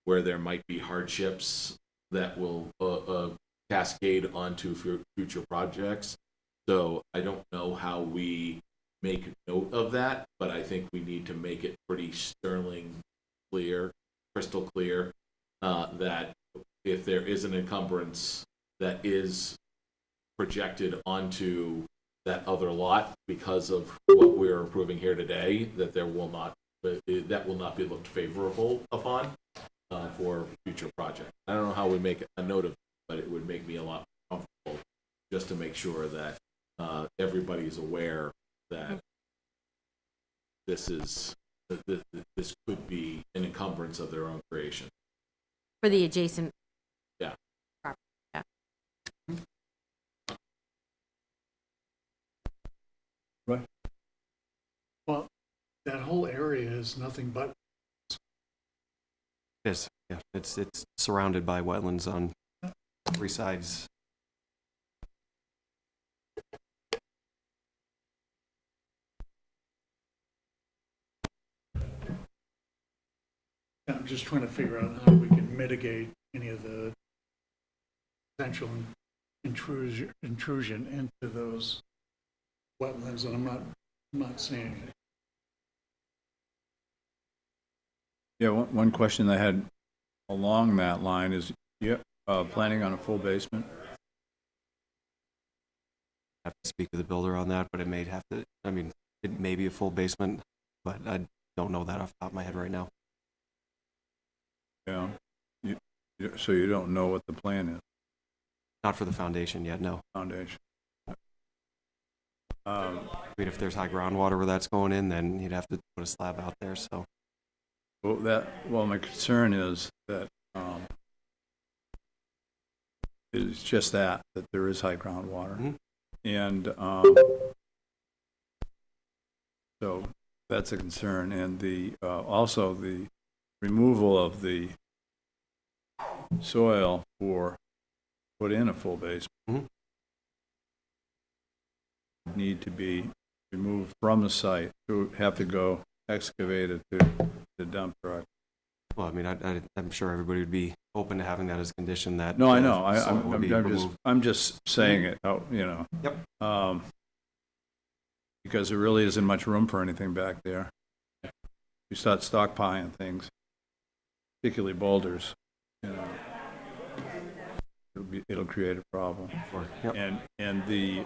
where there might be hardships that will cascade onto future projects. So I don't know how we make note of that, but I think we need to make it pretty crystal clear, that if there is an encumbrance that is projected onto that other lot because of what we're approving here today, that will not be looked favorable upon for future projects. I don't know how we make a note of it, but it would make me a lot more comfortable just to make sure that everybody is aware that this could be an encumbrance of their own creation. For the adjacent. Yeah. Property. Yeah. Right. Well, that whole area is nothing but. It is. Yeah. It's surrounded by wetlands on 3 sides. I'm just trying to figure out how we can mitigate any of the potential intrusion into those wetlands, and I'm not seeing it. Yeah, one question I had along that line is, planning on a full basement? I have to speak to the builder on that, but it may have to. I mean, it may be a full basement, but I don't know that off the top of my head right now. Yeah. So you don't know what the plan is? Not for the foundation yet, no. Foundation. I mean, if there's high groundwater where that's going in, then you'd have to put a slab out there. So. Well, my concern is that it's just that there is high groundwater, and so that's a concern, and the also the removal of the soil for put in a full basement need to be removed from the site. To have to go excavated to the dump truck. Well, I mean, I'm sure everybody would be open to having that as a condition. That no, I know. I'm just saying it. Yep. Because there really isn't much room for anything back there. You start stockpiling things, particularly boulders. It'll create a problem. Sure. Yep. And the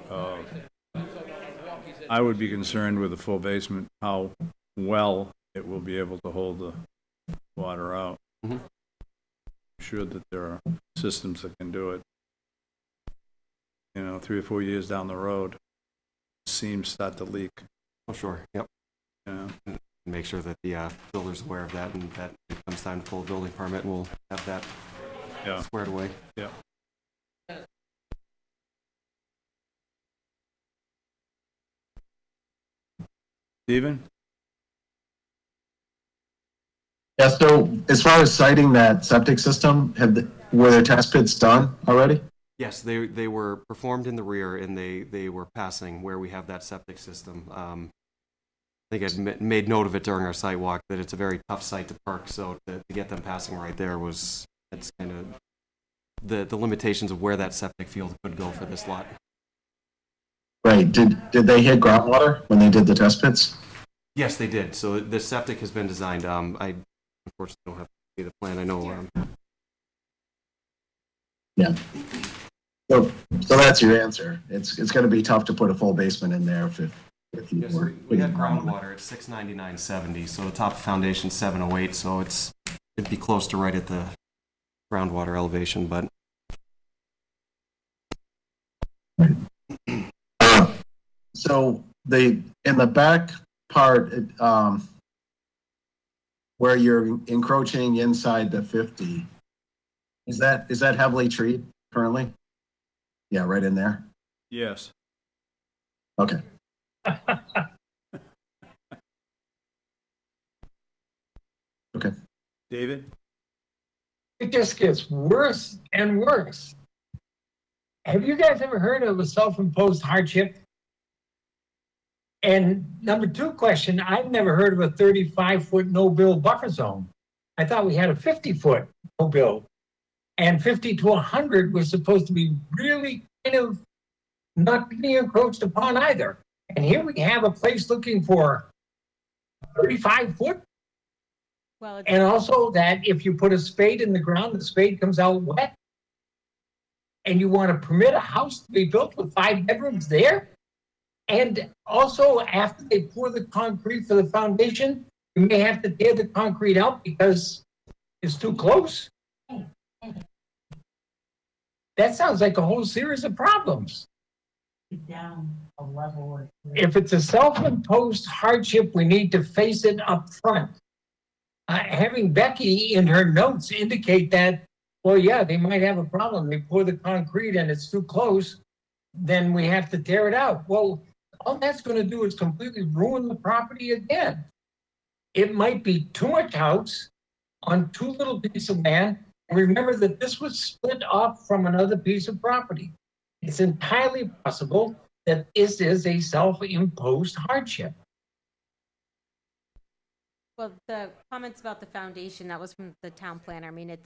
I would be concerned with a full basement how well it will be able to hold the water out. I'm sure that there are systems that can do it. 3 or 4 years down the road, seams start to leak. Oh, sure. Yep. Make sure that the builder's aware of that, and that it comes time to pull a building permit, and we'll have that squared away. Yeah. Stephen? Yeah, so as far as citing that septic system, were the test pits done already? Yes, they were performed in the rear, and they were passing where we have that septic system. I think I'd made note of it during our site walk that it's a very tough site to perk, so to get them passing right there that's kind of the limitations of where that septic field could go for this lot. Right. Did they hit groundwater when they did the test pits? Yes, they did. So the septic has been designed. I unfortunately don't have to see the plan. I know. Yeah. So that's your answer. It's going to be tough to put a full basement in there if if you Yes, were. we had groundwater at 699.70, so the top foundation 708, so it'd be close to right at the groundwater elevation, but So in the back part, where you're encroaching inside the 50, is that heavily treed currently? Yeah, right in there. Yes. Okay. Okay. David? It just gets worse and worse. Have you guys ever heard of a self-imposed hardship? And number two question, I've never heard of a 35-foot no-bill buffer zone. I thought we had a 50-foot no-bill. And 50 to 100 was supposed to be really kind of not being encroached upon either. And here we have a place looking for 35-foot. Well, And also that if you put a spade in the ground, the spade comes out wet. And you want to permit a house to be built with 5 bedrooms there? And also, after they pour the concrete for the foundation, you may have to tear the concrete out because it's too close. That sounds like a whole series of problems. If it's a self-imposed hardship, we need to face it up front. Having Becky in her notes indicate that, well, yeah, they might have a problem. They pour the concrete and it's too close, then we have to tear it out. Well, all that's going to do is completely ruin the property again. It might be too much house on too little piece of land. And remember that this was split off from another piece of property. It's entirely possible that this is a self-imposed hardship. Well, the comments about the foundation, that was from the town planner. I mean,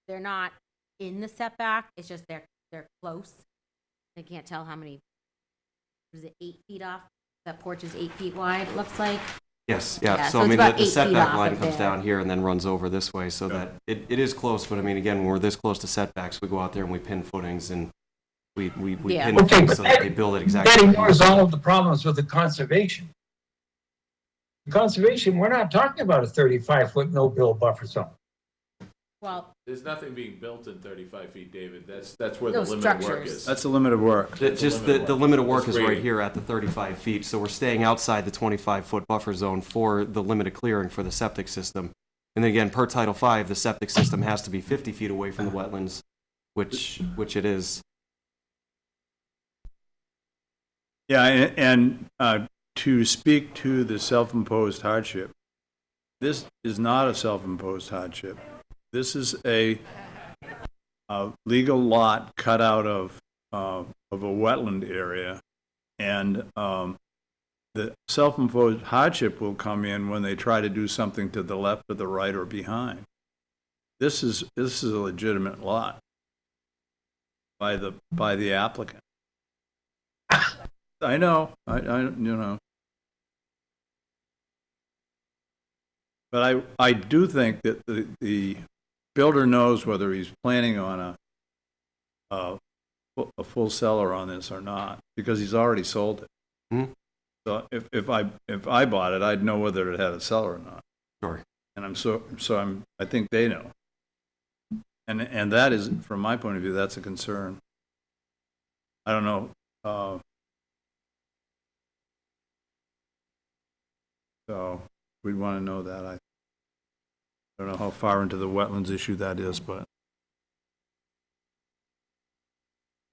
they're not in the setback. It's just they're close. They can't tell how many. Was it 8 feet off? That porch is 8 feet wide. It looks like. yes, yeah. Yeah, So so I it's mean, about the 8 feet setback off line of comes there. down here and then runs over this way, so that it is close. But I mean, again, when we're this close to setbacks, we go out there and we pin footings and we Yeah. pin Okay, things but so that they build it exactly. That like ignores this. all of the problems with the conservation. The conservation, we're not talking about a 35-foot no-bill buffer zone. Well, There's nothing being built in 35 feet, David. That's where No the limit of work structures. is. That's the limit of work. Just limit of the work. limit of work It's is right grading. here at the 35 feet, so we're staying outside the 25-foot buffer zone for the limit of clearing for the septic system. And then again, per Title V, the septic system has to be 50 feet away from the wetlands, which it is. Yeah, and to speak to the self-imposed hardship, this is not a self-imposed hardship. This is a legal lot cut out of a wetland area, and the self-imposed hardship will come in when they try to do something to the left or the right or behind. This is a legitimate lot by the applicant. I know, I you know. But I do think that the builder knows whether he's planning on a full seller on this or not, because he's already sold it. Mhm. So if I bought it, I'd know whether it had a seller or not. Sure. And I think they know. And that is, from my point of view, that's a concern. I don't know. So we'd want to know that. I don't know how far into the wetlands issue that is, but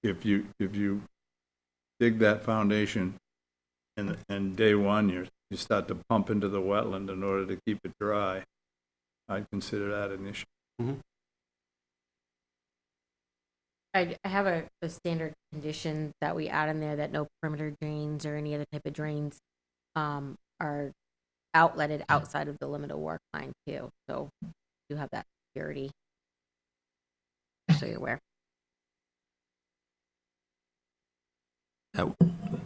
if you dig that foundation and day one you start to pump into the wetland in order to keep it dry, I'd consider that an issue. Mhm. I have a standard condition that we add in there that no perimeter drains or any other type of drains are outletted outside of the limit of work line too. So you have that security. So you're aware.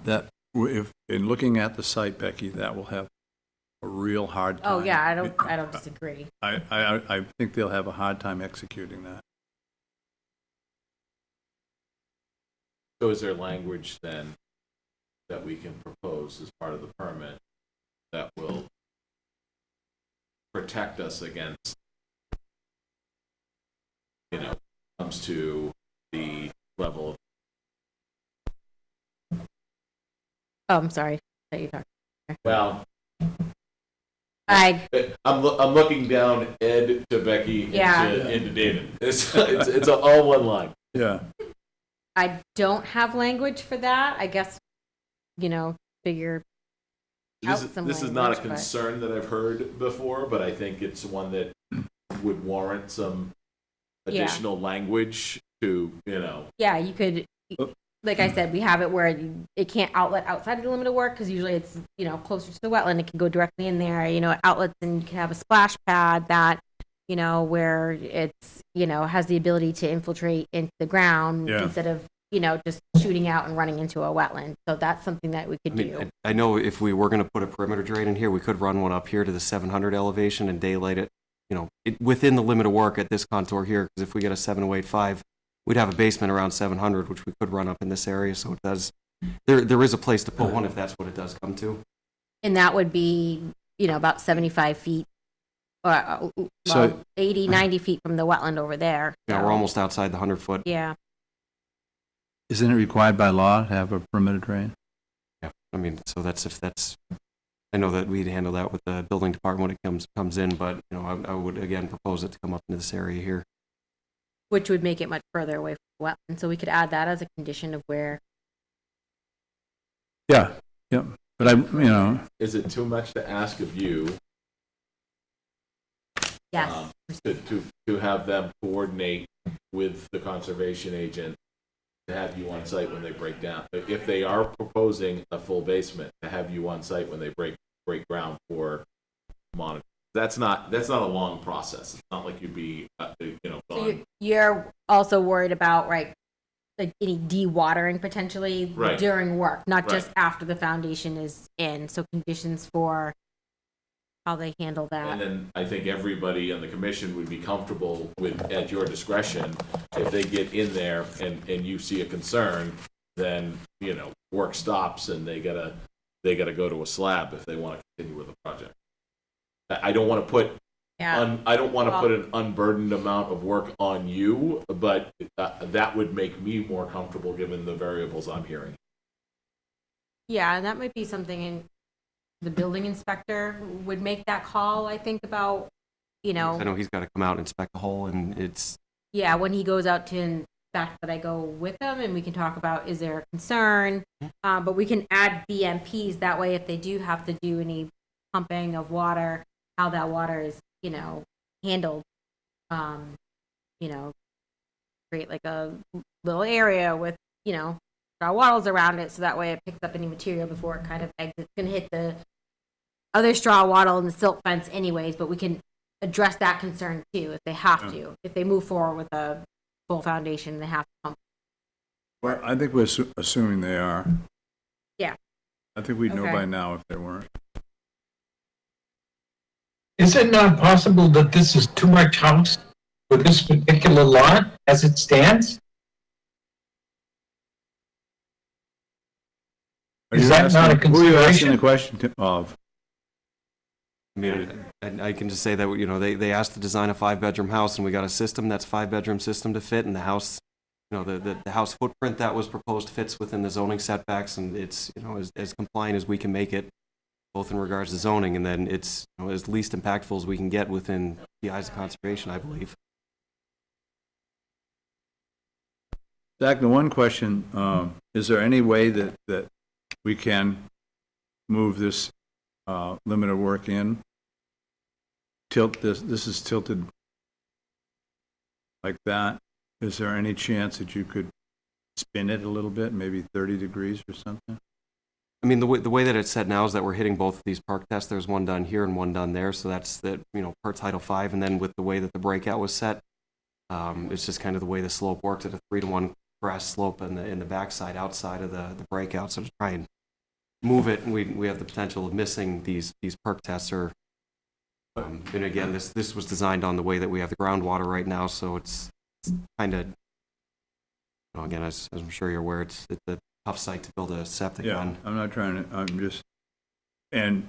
That if in looking at the site, Becky, that will have a real hard time. Oh yeah, I don't disagree. I think they'll have a hard time executing that. So is there language then that we can propose as part of the permit that will protect us against, comes to the level of. Oh, I'm sorry. That you talked. Well, I'm looking down Ed to Becky into David. It's all one line. Yeah. I don't have language for that. I guess, figure out some This is not a language, but- concern that I've heard before, but I think it's one that would warrant some additional language to, Yeah, you could, like I said, we have it where it can't outlet outside of the limit of work because usually it's, closer to the wetland. It can go directly in there, outlets, and you can have a splash pad that, where it's, has the ability to infiltrate into the ground instead of, just shooting out and running into a wetland. So that's something that we could do. I know if we were going to put a perimeter drain in here, we could run one up here to the 700 elevation and daylight it, within the limit of work at this contour here, because if we get a 7085, we'd have a basement around 700, which we could run up in this area. So it does, there is a place to put one if that's what it does come to. And that would be, about 75 feet, or 80, 90 feet from the wetland over there. Yeah, we're almost outside the 100-foot. Yeah. Isn't it required by law to have a perimeter drain? Yeah, I mean, so I know that we'd handle that with the building department when it comes in, but, I would again propose it to come up into this area here. Which would make it much further away from the wetland. So we could add that as a condition of where. Yeah, yeah. But is it too much to ask of you? Yes. To have them coordinate with the conservation agent to have you on site when they break down. If they are proposing a full basement, to have you on site when they break ground for monitoring. That's not a long process. It's not like you'd be, So gone. you're also worried about, right, like any dewatering potentially during work, not just after the foundation is in. So conditions for how they handle that. And then I think everybody on the commission would be comfortable with, at your discretion, if they get in there and you see a concern, then, work stops and they gotta go to a slab if they want to continue with the project. I don't want to put put an unburdened amount of work on you, but that would make me more comfortable given the variables I'm hearing. Yeah, that might be something the building inspector would make that call, I think, about, I know he's got to come out and inspect the hole, and it's. Yeah, when he goes out to inspect, but I go with him and we can talk about, is there a concern? But we can add BMPs, that way if they do have to do any pumping of water, how that water is, handled, create like a little area with, straw wattles around it, so that way it picks up any material before it kind of exits. It's going to hit the other straw wattle and the silt fence anyways, but we can address that concern too if they have to. If they move forward with a full foundation, they have to pump. well, I think we're assuming they are. Yeah. I think we'd know Okay. by now if they weren't. Is it not possible that this is too much house for this particular lot as it stands? Is that not a Who are you asking the consideration? question of? I mean, I can just say that, they asked to design a 5-bedroom house, and we got a system that's 5-bedroom system to fit, and the house, the house footprint that was proposed fits within the zoning setbacks, and it's, as compliant as we can make it, both in regards to zoning, and then it's, as least impactful as we can get within the eyes of conservation, I believe. Zach, the one question, is there any way that we can move this limit of work in? Tilt this is tilted like that. Is there any chance that you could spin it a little bit, maybe 30 degrees or something? I mean, the way that it's set now is that we're hitting both of these perk tests. There's one done here and one done there, so that's per Title V. And then with the way that the breakout was set, it's just kind of the way the slope works at a 3-to-1 grass slope in the backside outside of the breakout. So to try and move it, we have the potential of missing these perk tests. And again, this was designed on the way that we have the groundwater right now, so it's kind of, again, as I'm sure you're aware, the tough site to build a septic Yeah, on. I'm not trying to, I'm just, and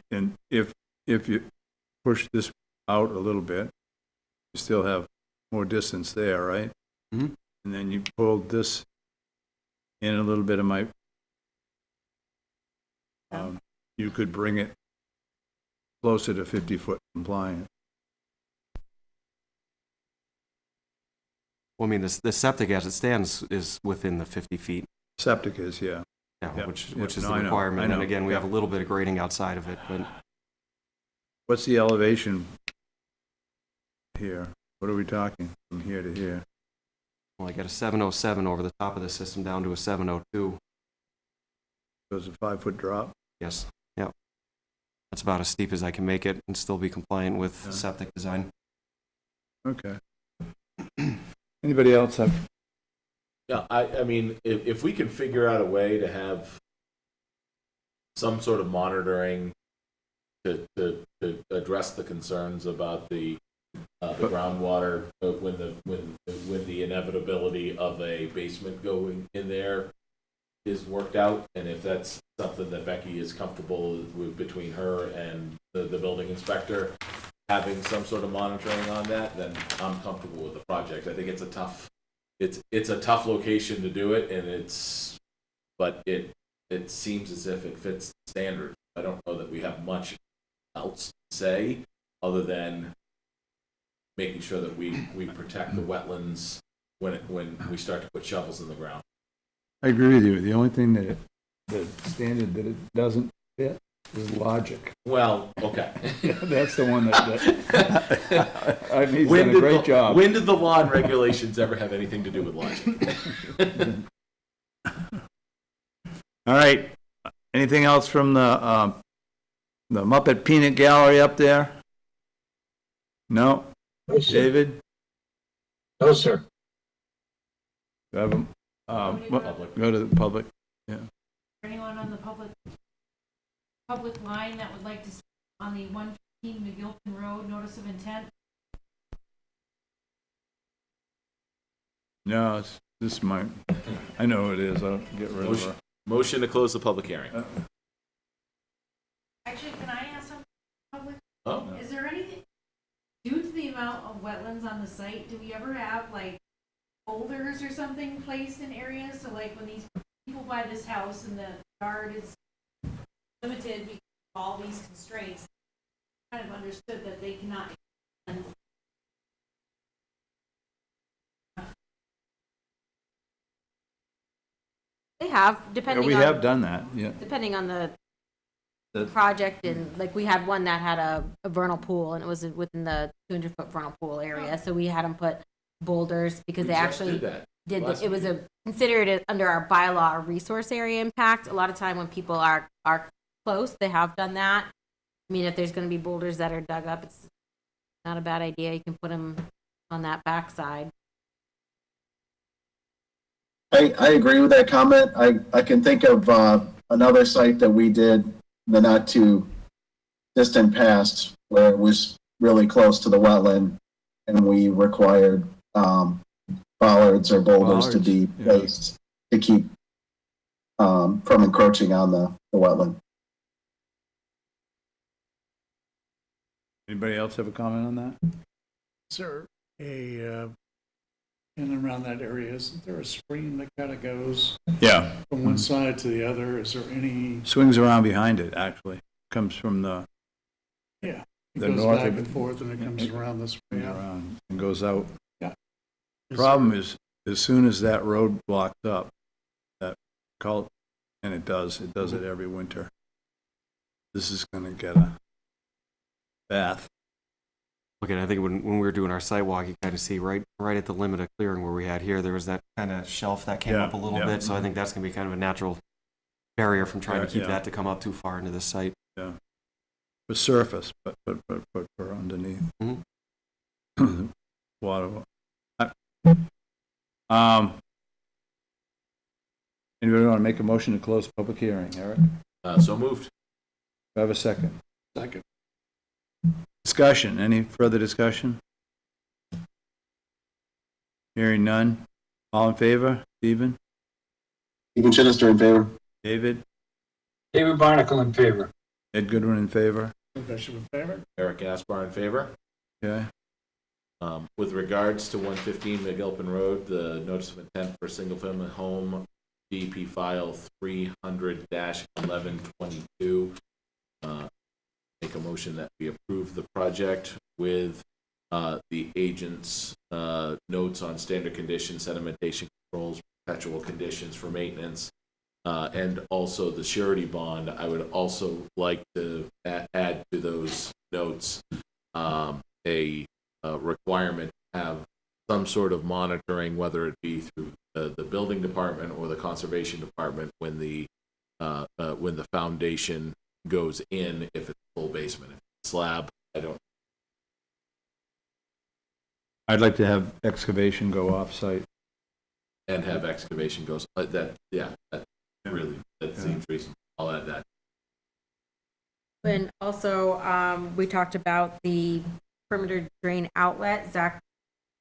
if you push this out a little bit, you still have more distance there, right? Mhm. And then you pulled this in a little bit, of my, you could bring it closer to 50-foot compliant. Well, I mean, the septic as it stands is within the 50 feet, Septic is, yeah. Yeah, which yeah, is no, the I know, requirement. I And know, again, we yeah. have a little bit of grading outside of it, but What's the elevation here? What are we talking from here to here? well, I got a 707 over the top of the system down to a 702. So it's a 5-foot drop? Yes, yep. That's about as steep as I can make it and still be compliant with Yeah. septic design. Okay. Anybody else have? Yeah, I mean, if we can figure out a way to have some sort of monitoring to address the concerns about the groundwater, when the inevitability of a basement going in there is worked out, and if that's something that Becky is comfortable with between her and the building inspector, having some sort of monitoring on that, then I'm comfortable with the project. I think it's a tough location to do it, and but it seems as if it fits the standards. I don't know that we have much else to say other than making sure that we protect the wetlands when we start to put shovels in the ground. I agree with you. The only thing that the standard that it doesn't fit is logic. Well, okay. That's the one that I mean, he's done a great job. When did the law and regulations ever have anything to do with logic? All right. Anything else from the Muppet Peanut Gallery up there? No? No, sir. David? No, sir. Do I have a, go to the public. Anyone on the public line that would like to speak on the 115 McGilpin Road notice of intent? No, it's this is my. I know who it is. I'll get rid of her. Motion to close the public hearing. Actually, can I ask something? Public? Oh. Is there anything, due to the amount of wetlands on the site, do we ever have like boulders or something placed in areas? So like when these people buy this house and the yard is limited because of all these constraints, kind of understood that they cannot expand. They have, Yeah, depending we on. have done that. Yeah. Depending on the The- project, and like we had one that had a vernal pool, and it was within the 200-foot vernal pool area, so we had them put boulders because they actually did last it was considered it under our bylaw a resource area impact. A lot of time when people are close, they have done that. I mean, if there's going to be boulders that are dug up, it's not a bad idea. You can put them on that backside. I agree with that comment. I can think of another site that we did in the not too distant past where it was really close to the wetland, and we required bollards or boulders to be placed to keep from encroaching on the wetland. Anybody else have a comment on that? Is there in and around that area, isn't there a stream that kind of goes Yeah. from one side to the other? Is there any? Swings around behind it, actually. Comes from the Yeah. It the goes north back of- and forth and it comes around this way out. around and goes out. Yeah. Problem is, as soon as that road blocks up, that cult, and it does it every winter. This is going to get a bath. Okay, I think when we were doing our site walk, you kind of see right at the limit of clearing where we had here, there was that kind of shelf that came up a little bit. So I think that's going to be kind of a natural barrier from trying to keep that to come up too far into the site. Yeah. For surface, but for underneath. Mhm. Water. Anybody want to make a motion to close the public hearing, Eric? So moved. Do I have a second? Second. Discussion, any further discussion? Hearing none. All in favor? Stephen? Stephen Chittister in favor. David? David Barnacle in favor. Ed Goodwin in favor. Bishop in favor? Eric Gaspar in favor. Okay. With regards to 115 McGilpin Road, the notice of intent for single-family home, DP file 300-1122. Make a motion that we approve the project with the agent's notes on standard conditions, sedimentation controls, perpetual conditions for maintenance, and also the surety bond. I would also like to add to those notes a requirement to have some sort of monitoring, whether it be through the building department or the conservation department, when the foundation goes in, if it's a full basement. If it's slab, I don't. I'd like to have excavation go off-site. And have excavation goes, that really, that seems reasonable. I'll add that. And also, we talked about the perimeter drain outlet. Zach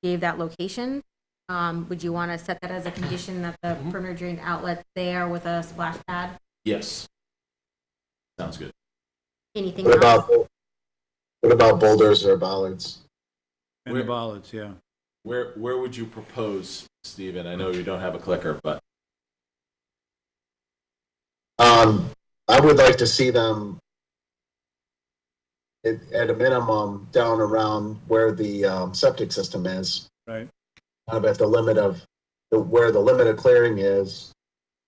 gave that location. Would you want to set that as a condition that the perimeter drain outlet there with a splash pad? Yes. Sounds good. Anything What else? about boulders or bollards? And the bollards, yeah. Where would you propose, Stephen? I know you don't have a clicker, but I would like to see them at a minimum down around where the septic system is. Right. Kind of at the limit of where the limit of clearing is,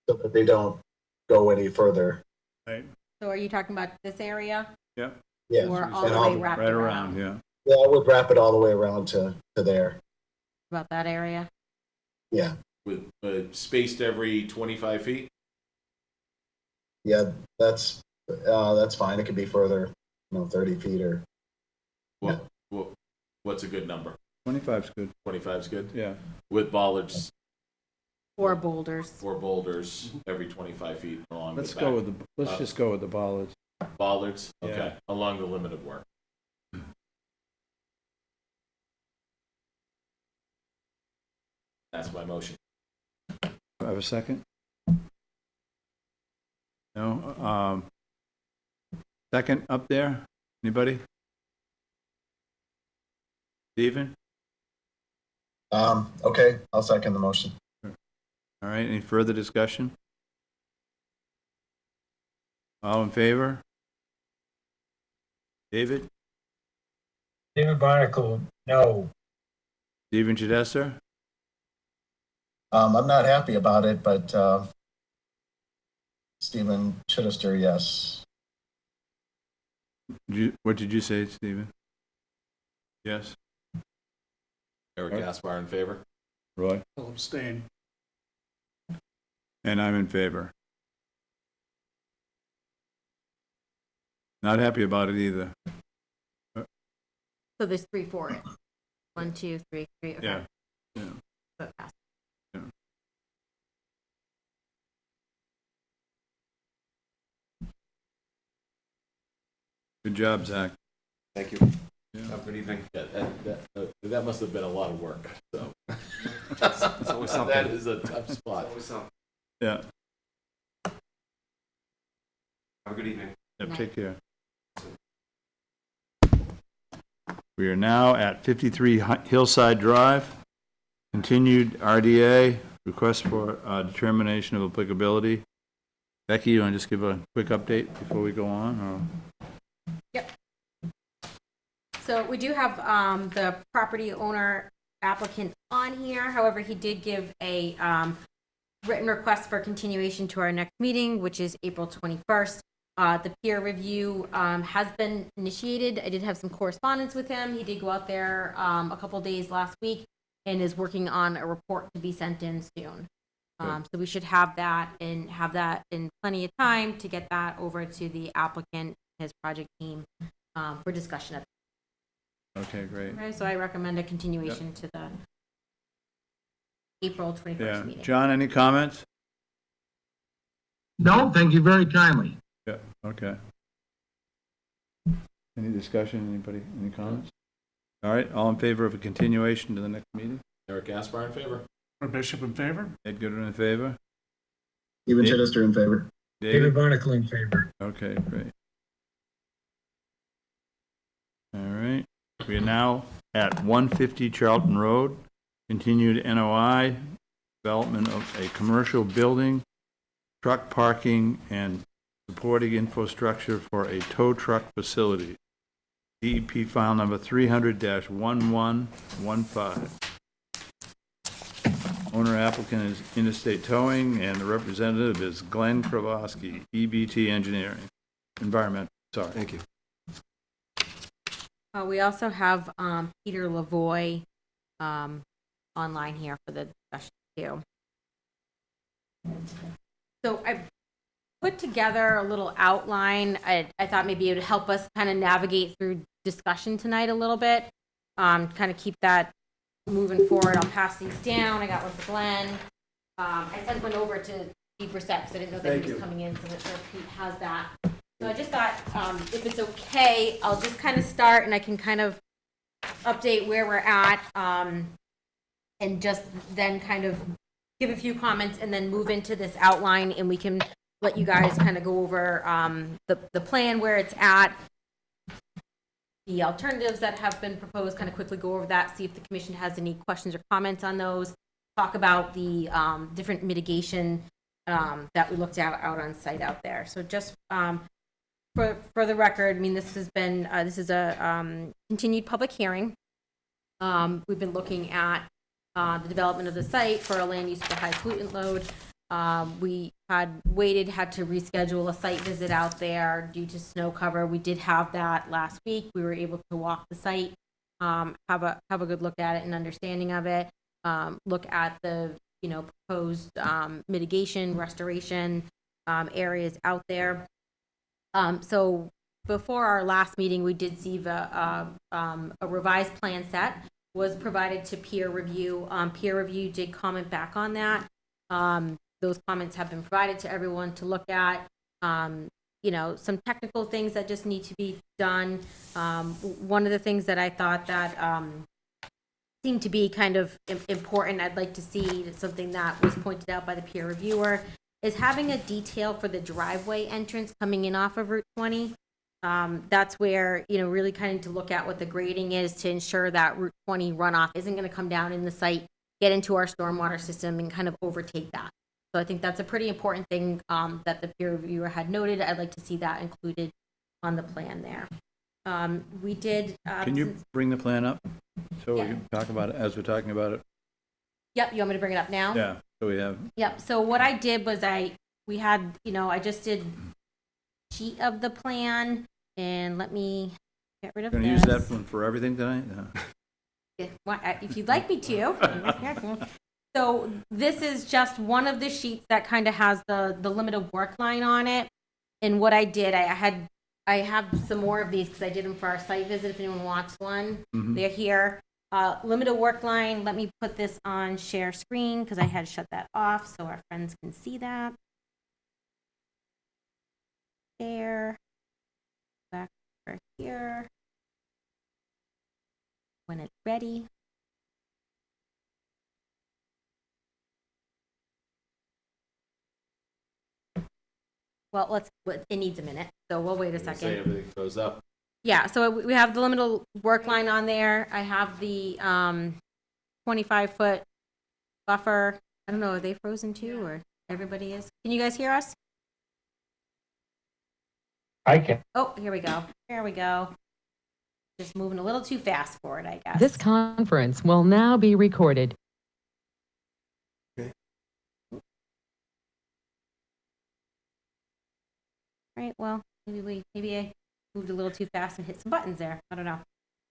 so that they don't go any further. Right. So are you talking about this area? Yeah. Yeah. Or all And the I'll- way wrapped Right around? around, yeah. Yeah, I would wrap it all the way around to there. About that area? Yeah. with spaced every 25 feet. Yeah, that's fine. It could be further, 30 feet or. What's a good number? 25's good. 25 is good. Yeah. With bollards Or boulders? or boulders every 25 feet along. Let's the go back. with let's just go with the bollards. Bollards. Yeah. Okay, along the limit of work. That's my motion. Do I have a second? No? Second up there? Anybody? Stephen? Okay, I'll second the motion. All right, any further discussion? All in favor? David? David Barnacle, no. Stephen Chidester? I'm not happy about it, but Stephen Chittister, yes. What did you say, Stephen? Yes? Eric Right. Gaspar in favor. Roy? I'll abstain. And I'm in favor. Not happy about it either. So there's 3 for it. 1, 2, 3, 3. Okay. Yeah. Yeah. So it passed. Good job, Zach. Thank you. Yeah. Have a good evening. Yeah, that must have been a lot of work. So It's always something. that is a tough spot. Yeah. Have a good evening. Yep, take care. We are now at 53 Hillside Drive. Continued RDA, request for determination of applicability. Becky, you want to just give a quick update before we go on? Or? Yep. So we do have the property owner applicant on here. However, he did give a written request for continuation to our next meeting, which is April 21st. The peer review has been initiated. I did have some correspondence with him. He did go out there a couple days last week and is working on a report to be sent in soon. So we should have that in plenty of time to get that over to the applicant, his project team, for discussion. Okay, great. Okay, so I recommend a continuation to the April 21st Yeah. meeting. John, any comments? No, thank you very kindly. Yeah, okay. Any discussion, anybody, any comments? All right, all in favor of a continuation to the next meeting? Eric Gaspar in favor. Bishop in favor? Ed Goodwin in favor? Even Dave- Chittister in favor. David Barnacle in favor. Okay, great. All right, we are now at 150 Charlton Road, continued NOI, development of a commercial building, truck parking, and supporting infrastructure for a tow truck facility. DEP file number 300-1115. Owner applicant is Interstate Towing, and the representative is Glenn Kravosky, EBT Engineering, Environment, sorry. Thank you. We also have Peter Lavoy online here for the discussion too. So I put together a little outline. I thought maybe it would help us kind of navigate through discussion tonight a little bit, kind of keep that moving forward. I'll pass these down. I got one for Glenn. I sent one over to Pete Brissett because I didn't know that he was coming in, so that Pete has that. So I just thought, if it's okay, I'll just kind of start and I can kind of update where we're at, and just then kind of give a few comments and then move into this outline, and we can let you guys kind of go over the plan, where it's at, the alternatives that have been proposed, kind of quickly go over that, see if the commission has any questions or comments on those, talk about the different mitigation that we looked at out on site out there. So just for the record, I mean, this has been, this is a continued public hearing. We've been looking at the development of the site for a land use for high pollutant load. We had to reschedule a site visit out there due to snow cover. We did have that last week. We were able to walk the site, have a good look at it and understanding of it, look at the, proposed mitigation, restoration areas out there. So before our last meeting, we did see a revised plan set was provided to peer review. Peer review did comment back on that. Those comments have been provided to everyone to look at. Some technical things that just need to be done. One of the things that I thought that seemed to be kind of important, I'd like to see something that was pointed out by the peer reviewer, is having a detail for the driveway entrance coming in off of Route 20. That's where, really kind of to look at what the grading is to ensure that Route 20 runoff isn't going to come down in the site, get into our stormwater system and kind of overtake that. So I think that's a pretty important thing that the peer reviewer had noted. I'd like to see that included on the plan there. We did. Can you bring the plan up so we can talk about it as we're talking about it? Yep. You want me to bring it up now? Yeah. So we have. Yep. So what I did was I just did sheet of the plan, and let me get rid of Going to use that one for everything tonight? No. If you'd like me to. So this is just one of the sheets that kind of has the limit of work line on it. And what I did, I have some more of these because I did them for our site visit. If anyone wants one, they're here. Limit of work line. Let me put this on share screen because I had to shut that off so our friends can see that. There. Back over here. When it's ready. Well, it needs a minute, so we'll wait a second. Say everything goes up. Yeah, so we have the limit of work line on there. I have the 25-foot buffer. I don't know, are they frozen too, or everybody is? Can you guys hear us? I can. Oh, here we go. Here we go. Just moving a little too fast for it, I guess. This conference will now be recorded. All right, well, maybe I moved a little too fast and hit some buttons there. I don't know.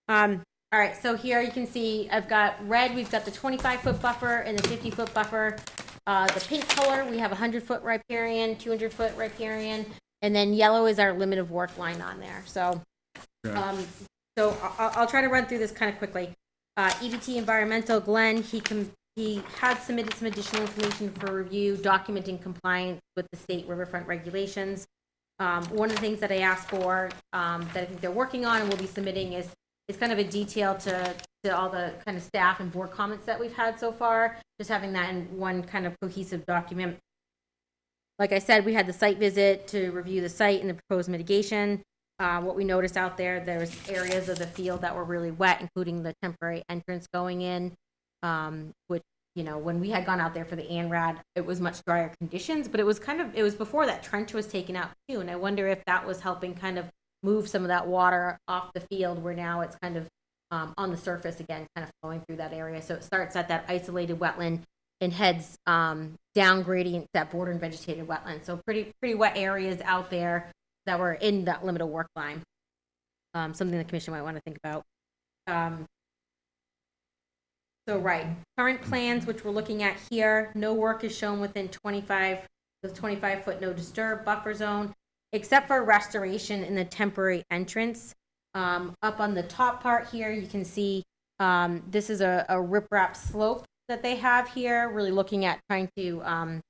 All right, so here you can see I've got red, we've got the 25-foot buffer and the 50-foot buffer. The pink color, we have 100-foot riparian, 200-foot riparian, and then yellow is our limit of work line on there. So, I'll try to run through this kind of quickly. EBT Environmental, Glenn, he had submitted some additional information for review, documenting compliance with the state riverfront regulations. One of the things that I asked for, that I think they're working on and will be submitting is kind of a detail to all the kind of staff and board comments that we've had so far, just having that in one kind of cohesive document. like I said, we had the site visit to review the site and the proposed mitigation. What we noticed out there's areas of the field that were really wet, including the temporary entrance going in, which, you know, when we had gone out there for the ANRAD, it was much drier conditions, but it was before that trench was taken out too. And I wonder if that was helping kind of move some of that water off the field, where now it's kind of on the surface again, kind of flowing through that area. So it starts at that isolated wetland and heads down gradient, that border and vegetated wetland. So pretty wet areas out there that were in that limit of work line. Something the commission might want to think about. So right, current plans, which we're looking at here, no work is shown within the 25-foot no disturb buffer zone, except for restoration in the temporary entrance. Up on the top part here, you can see this is a riprap slope that they have here, really looking at trying to,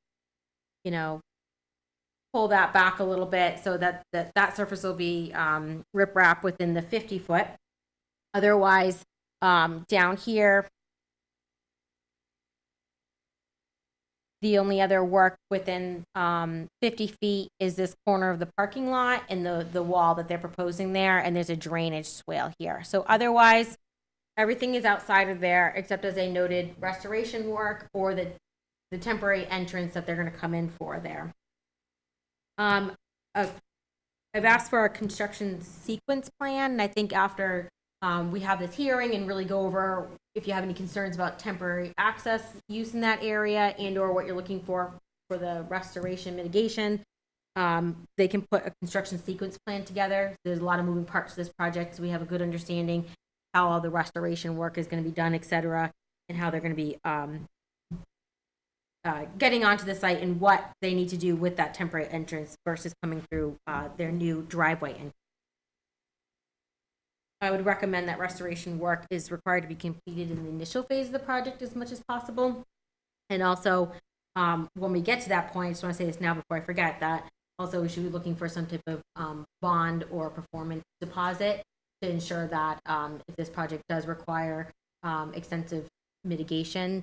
you know, pull that back a little bit so that surface will be riprap within the 50-foot. Otherwise, down here, the only other work within 50 feet is this corner of the parking lot and the wall that they're proposing there, and there's a drainage swale here. So otherwise, everything is outside of there, except as I noted, restoration work or the temporary entrance that they're going to come in for there. I've asked for a construction sequence plan, and I think after we have this hearing and really go over if you have any concerns about temporary access use in that area and or what you're looking for the restoration mitigation, they can put a construction sequence plan together. There's a lot of moving parts to this project, so we have a good understanding how all the restoration work is going to be done, et cetera, and how they're going to be getting onto the site and what they need to do with that temporary entrance versus coming through their new driveway entrance. I would recommend that restoration work is required to be completed in the initial phase of the project as much as possible. And also, when we get to that point, I just want to say this now before I forget that, also we should be looking for some type of bond or performance deposit to ensure that if this project does require extensive mitigation,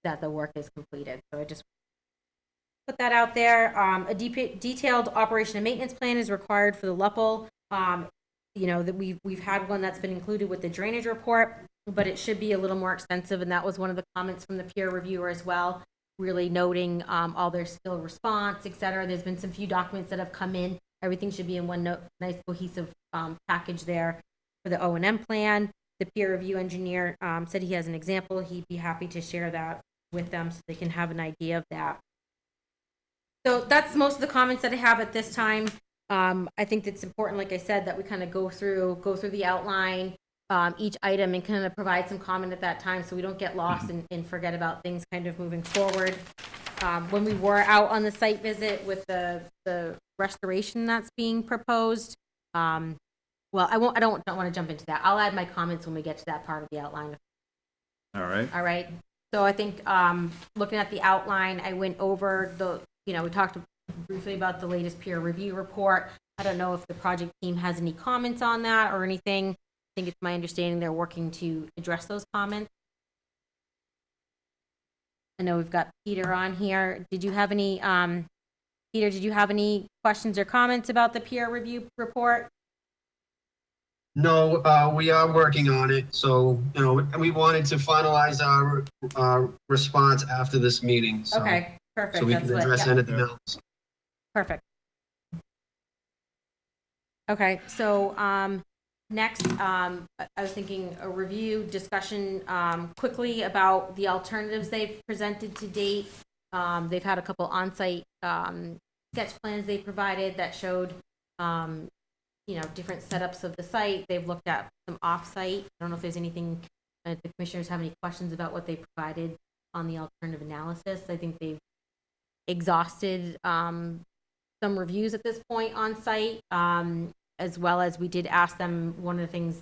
that the work is completed. So I just put that out there. A detailed operation and maintenance plan is required for the LUPL. You know, that we've had one that's been included with the drainage report, but it should be a little more extensive, and that was one of the comments from the peer reviewer as well, really noting all their skill response, et cetera. There's been some few documents that have come in. Everything should be in one nice cohesive package there for the O&M plan. The peer review engineer said he has an example. He'd be happy to share that with them so they can have an idea of that. So that's most of the comments that I have at this time. I think it's important, like I said, that we kind of go through the outline, each item, and kind of provide some comment at that time so we don't get lost and forget about things kind of moving forward. When we were out on the site visit with the restoration that's being proposed, well, I don't want to jump into that. I'll add my comments when we get to that part of the outline. All right. So I think looking at the outline, I went over we talked briefly about the latest peer review report. I don't know if the project team has any comments on that or anything. I think it's my understanding they're working to address those comments. I know we've got Peter on here. Did you have any, Peter, did you have any questions or comments about the peer review report? No, we are working on it. So, we wanted to finalize our response after this meeting. So, okay, perfect. So we can address anything else. Perfect. Okay, so next, I was thinking a review discussion quickly about the alternatives they've presented to date. They've had a couple on-site sketch plans they provided that showed different setups of the site. They've looked at some off-site. I don't know if there's anything, if the commissioners have any questions about what they provided on the alternative analysis. I think they've exhausted some reviews at this point on site, as well as we did ask them, one of the things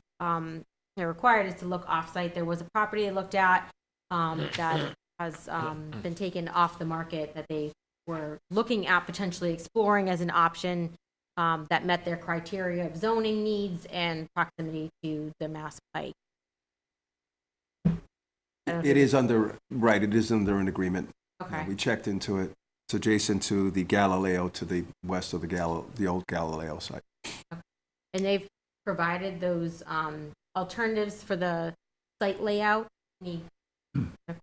they're required is to look off-site. There was a property they looked at that has been taken off the market that they were looking at potentially exploring as an option that met their criteria of zoning needs and proximity to the Mass Pike. It is under an agreement. Okay. We checked into it. It's adjacent to the Galileo to the west of the old Galileo site. And they've provided those alternatives for the site layout. Any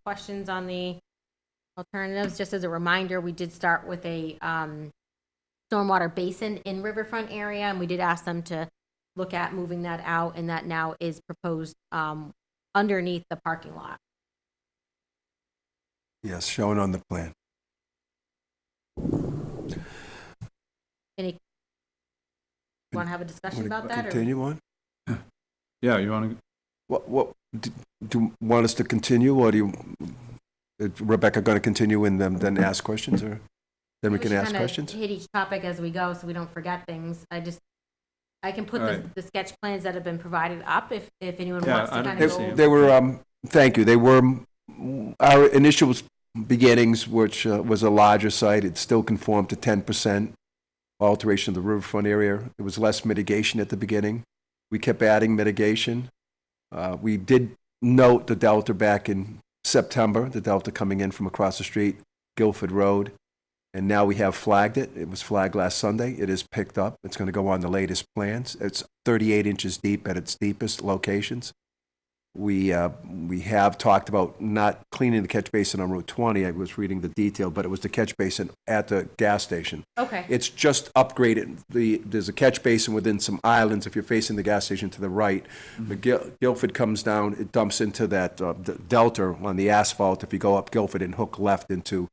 questions on the alternatives? Just as a reminder, we did start with a stormwater basin in riverfront area, and we did ask them to look at moving that out, and that now is proposed underneath the parking lot. Yes, shown on the plan. Any want to have a discussion about that? Continue on? Yeah, you want to? What, do you want us to continue, or do you, is Rebecca going to continue and then ask questions, or then we can ask questions? Hit each topic as we go so we don't forget things. I can put the sketch plans that have been provided up if anyone wants to kind of go. They were, thank you, they were our initial beginnings, which was a larger site. It still conformed to 10% alteration of the riverfront area. There was less mitigation at the beginning. We kept adding mitigation. We did note the delta back in September, the delta coming in from across the street, Guilford Road. And now we have flagged it. It was flagged last Sunday. It is picked up. It's going to go on the latest plans. It's 38 inches deep at its deepest locations. We have talked about not cleaning the catch basin on Route 20. I was reading the detail, but it was the catch basin at the gas station. Okay. It's just upgraded. There's a catch basin within some islands. If you're facing the gas station to the right, the Guilford comes down. It dumps into that the delta on the asphalt. If you go up Guilford and hook left into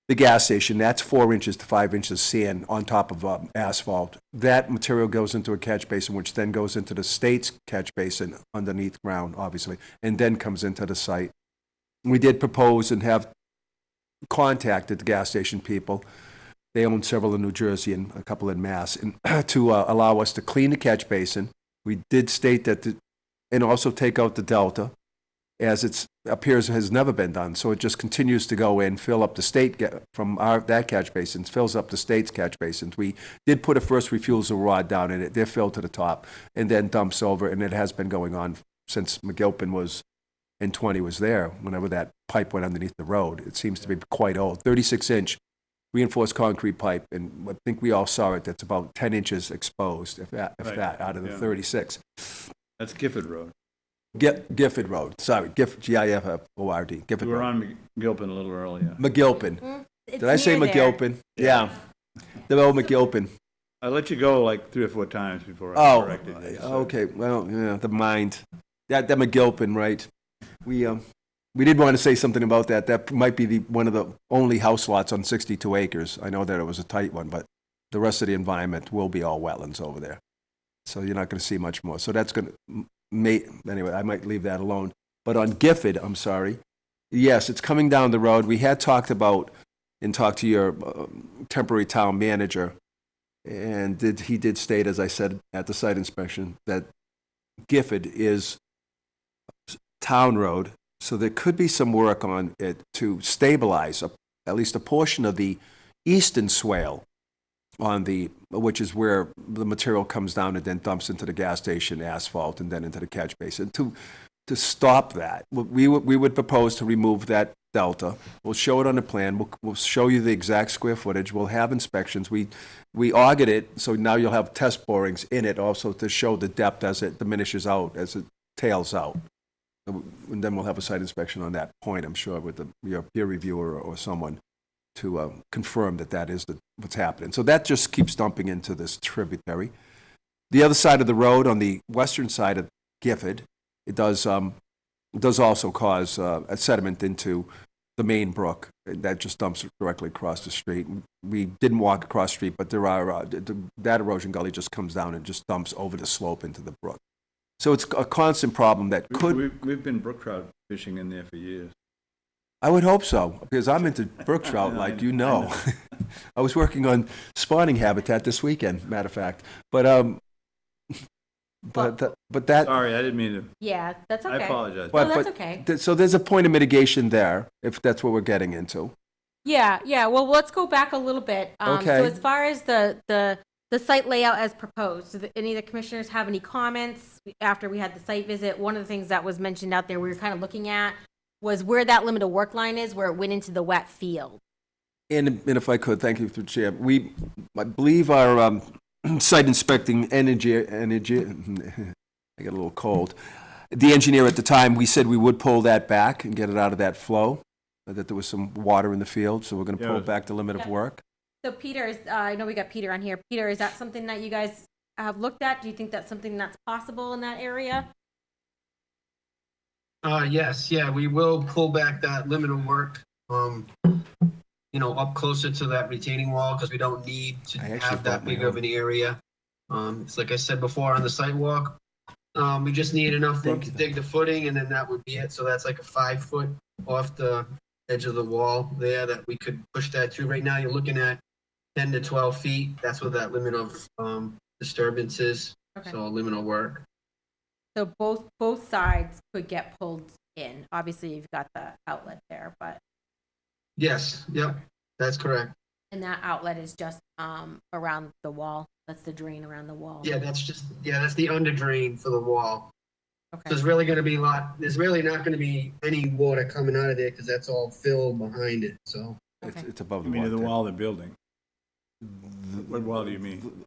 the gas station, that's 4 inches to 5 inches sand on top of asphalt. That material goes into a catch basin, which then goes into the state's catch basin underneath ground, obviously, and then comes into the site. We did propose and have contacted the gas station people. They own several in New Jersey and a couple in Mass, and to allow us to clean the catch basin. We did state that, and also take out the delta, as it appears has never been done. So it just continues to go in, fill up the state from that catch basin, fills up the state's catch basins. We did put a first refusal rod down in it. They're filled to the top and then dumps over, and it has been going on since McGilpin was in 20 was there, whenever that pipe went underneath the road. It seems to be quite old. 36-inch reinforced concrete pipe, and I think we all saw it. That's about 10 inches exposed, if that, out of the 36. That's Gifford Road. Gifford Road. Sorry, G-I-F-F-O-R-D. Gifford We were Road. on McGilpin a little earlier. McGilpin. Did I say McGilpin? Yeah. The old McGilpin. I let you go like 3 or 4 times before I corrected you. So. Okay. Well, yeah, the mind. That McGilpin, right? We did want to say something about that. That might be one of the only house lots on 62 acres. I know that it was a tight one, but the rest of the environment will be all wetlands over there. So you're not going to see much more. So that's going to... Anyway, I might leave that alone. But on Gifford, I'm sorry, yes, it's coming down the road. We had talked about and talked to your temporary town manager, and he did state, as I said at the site inspection, that Gifford is town road, so there could be some work on it to stabilize at least a portion of the eastern swale on which is where the material comes down and then dumps into the gas station asphalt and then into the catch basin. To stop that, we would propose to remove that delta. We'll show it on the plan. We'll show you the exact square footage. We'll have inspections. We augured it, so now you'll have test borings in it also to show the depth as it diminishes out, as it tails out. And then we'll have a site inspection on that point, I'm sure, with your peer reviewer or someone to confirm that is what's happening. So that just keeps dumping into this tributary. The other side of the road, on the western side of Gifford, it does also cause a sediment into the main brook. That just dumps directly across the street. We didn't walk across the street, but there are that erosion gully just comes down and just dumps over the slope into the brook. So it's a constant problem that could... We've been brook trout fishing in there for years. I would hope so, because I'm into brook trout, like you know. I was working on spawning habitat this weekend, matter of fact. But that. Sorry, I didn't mean to. Yeah, that's okay. I apologize. No, that's okay. So there's a point of mitigation there, if that's what we're getting into. Yeah. Well, let's go back a little bit. Okay. So as far as the site layout as proposed, do any of the commissioners have any comments after we had the site visit? One of the things that was mentioned out there we were kind of looking at was where that limit of work line is, where it went into the wet field. And if I could, thank you, through the chair. I believe our site inspecting energy, I got a little cold. The engineer at the time, we said we would pull that back and get it out of that flow, that there was some water in the field, so we're going to pull back the limit of work. So Peter, I know we got Peter on here. Peter, is that something that you guys have looked at? Do you think that's something that's possible in that area? Yes, yeah, we will pull back that limit of work, up closer to that retaining wall, because we don't need to have that big of an area. It's like I said before on the sidewalk, we just need enough room to dig the footing, and then that would be it. So that's like a 5 foot off the edge of the wall there that we could push that to. Right now, you're looking at 10 to 12 feet. That's what that limit of disturbance is. Okay. So a limit of work. So both sides could get pulled in. Obviously, you've got the outlet there, but. Yes, yep, that's correct. And that outlet is just around the wall. That's the drain around the wall. Yeah, that's the under drain for the wall. Okay. So there's really not going to be any water coming out of there because that's all filled behind it. So It's above the You mean water the table. wall of the building? What wall do you mean?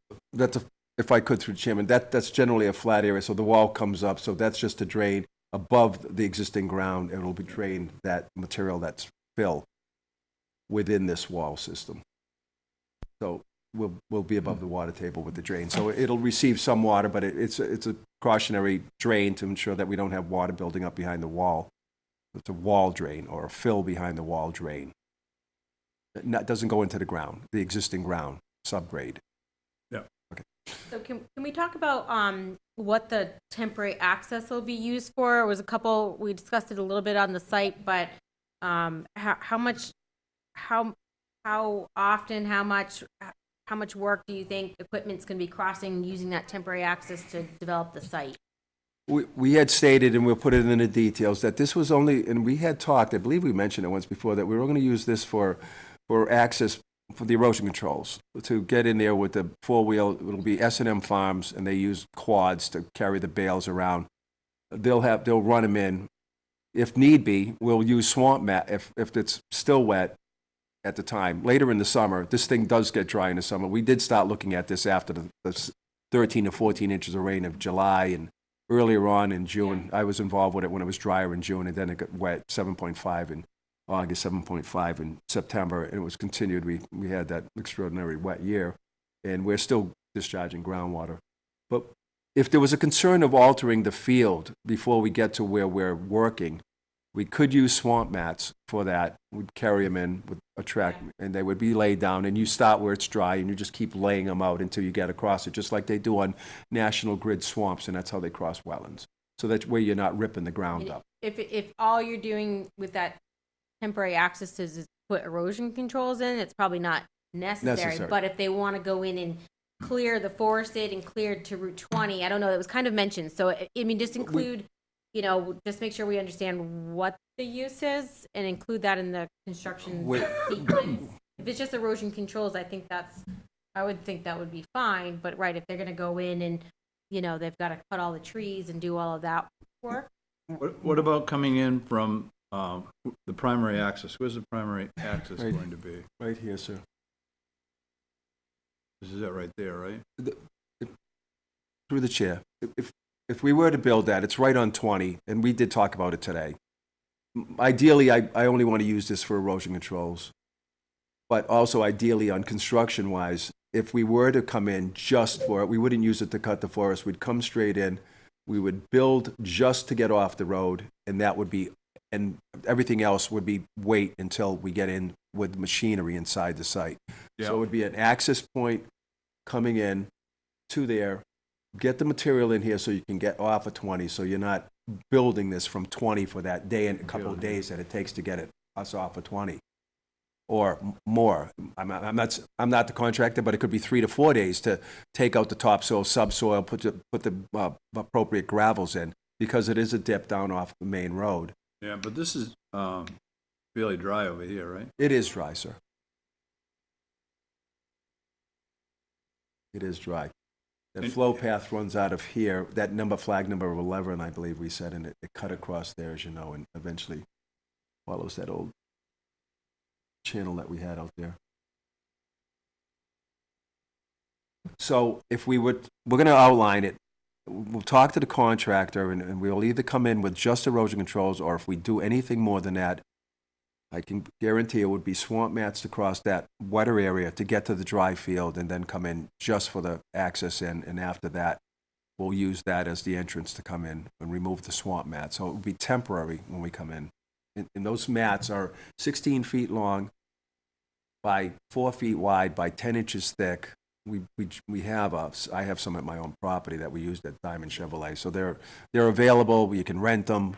If I could, through the chairman, that's generally a flat area, so the wall comes up, so that's just a drain above the existing ground, and it'll be drained, that material that's fill within this wall system. So we'll be above the water table with the drain. So it'll receive some water, but it's a cautionary drain to ensure that we don't have water building up behind the wall. It's a wall drain or a fill behind the wall drain. It doesn't go into the ground, the existing ground, subgrade. Yeah. Okay. So can we talk about what the temporary access will be used for? It was we discussed it a little bit on the site, but how often, how much work do you think equipment's going to be crossing using that temporary access to develop the site? We had stated, and we'll put it in the details, that this was only, and we had talked, I believe we mentioned it once before, that we were going to use this for access for the erosion controls, to get in there with the four-wheel. It'll be S&M Farms, and they use quads to carry the bales around. They'll run them in. If need be, we'll use swamp mat if it's still wet at the time. Later in the summer, this thing does get dry in the summer. We did start looking at this after the 13 to 14 inches of rain of July, and earlier on in June. I was involved with it when it was drier in June, and then it got wet, 7.5 in August, 7.5 in September, and it was continued. We had that extraordinary wet year, and we're still discharging groundwater. But if there was a concern of altering the field before we get to where we're working, we could use swamp mats for that. We'd carry them in with a track, and they would be laid down, and you start where it's dry, and you just keep laying them out until you get across it, just like they do on National Grid swamps, and that's how they cross wetlands. So that's where you're not ripping the ground up. If all you're doing with that temporary access is put erosion controls in, it's probably not necessary. But if they want to go in and clear the forested and clear to Route 20, I don't know, it was kind of mentioned. So, I mean, just include, just make sure we understand what the use is and include that in the construction sequence. If it's just erosion controls, I would think that would be fine. But right, if they're going to go in and, they've got to cut all the trees and do all of that work. What about coming in from the primary access? Where's the primary access going to be? Right here, sir. This is it right there, right? Through the chair. If we were to build that, it's right on 20, and we did talk about it today. Ideally, I only want to use this for erosion controls, but also ideally on construction-wise, if we were to come in just for it, we wouldn't use it to cut the forest. We'd come straight in. We would build just to get off the road, and that would be, and everything else would be wait until we get in with machinery inside the site. Yeah. So it would be an access point coming in to there, get the material in here so you can get off of 20, so you're not building this from 20 for that day and a couple of days that it takes to get us off of 20 or more. I'm not the contractor, but it could be 3 to 4 days to take out the topsoil, subsoil, put the appropriate gravels in, because it is a dip down off the main road. Yeah, but this is fairly dry over here, right? It is dry, sir. It is dry. The flow path runs out of here, that flag number 11, I believe we said, and it cut across there, as you know, and eventually follows that old channel that we had out there. So if we're going to outline it, we'll talk to the contractor and we'll either come in with just erosion controls, or if we do anything more than that, I can guarantee it would be swamp mats to cross that wetter area to get to the dry field and then come in just for the access in. And after that, we'll use that as the entrance to come in and remove the swamp mat. So it will be temporary when we come in. And those mats are 16 feet long by 4 feet wide by 10 inches thick. I have some at my own property that we used at Diamond Chevrolet. So they're available. You can rent them.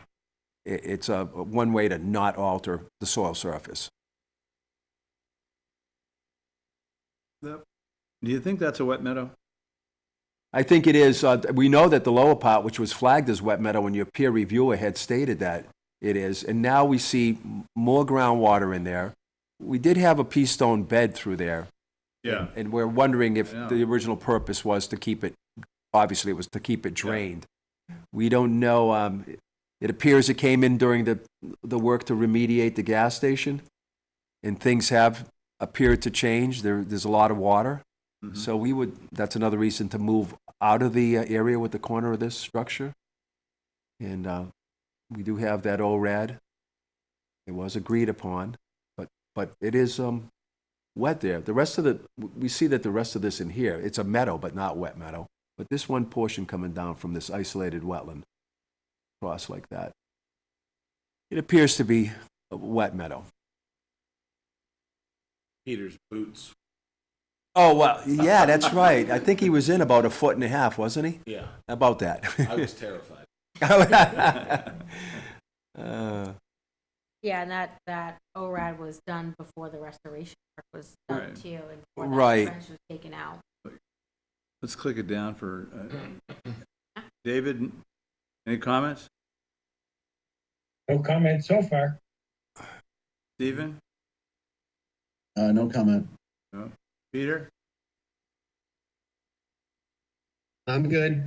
It's one way to not alter the soil surface. Do you think that's a wet meadow? I think it is. We know that the lower part, which was flagged as wet meadow, when your peer reviewer had stated that it is, and now we see more groundwater in there. We did have a pea stone bed through there. Yeah. And we're wondering if the original purpose was to keep it, obviously it was to keep it drained. Yeah. We don't know. It appears it came in during the work to remediate the gas station, and things have appeared to change. There's a lot of water. Mm-hmm. So that's another reason to move out of the area with the corner of this structure. And we do have that ORAD. It was agreed upon, but it is wet there. We see that the rest of this in here, it's a meadow, but not wet meadow. But this one portion coming down from this isolated wetland, across like that, it appears to be a wet meadow. Peter's boots. Oh, well, yeah, that's right. I think he was in about 1.5 feet, wasn't he? Yeah. About that. I was terrified. Yeah, and that ORAD was done before the restoration work was done too, and before that trench was taken out. Let's click it down for David. Any comments? No comment so far. Stephen? No comment. No. Peter? I'm good.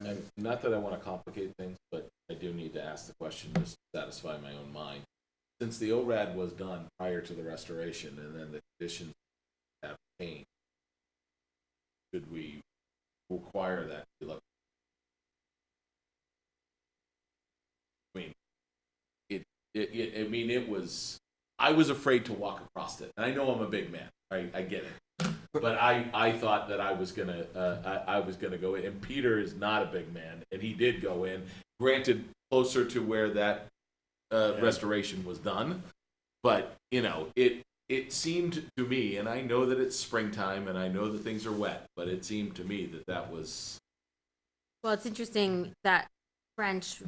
And not that I want to complicate things, but I do need to ask the question just to satisfy my own mind. Since the ORAD was done prior to the restoration and then the conditions have changed, should we require that to be looked at? I was afraid to walk across it. And I know I'm a big man, right? I get it. But I thought that I was gonna go in, and Peter is not a big man, and he did go in. Granted, closer to where that restoration was done, but it seemed to me, and I know that it's springtime, and I know that things are wet, but it seemed to me that was. Well, it's interesting that French,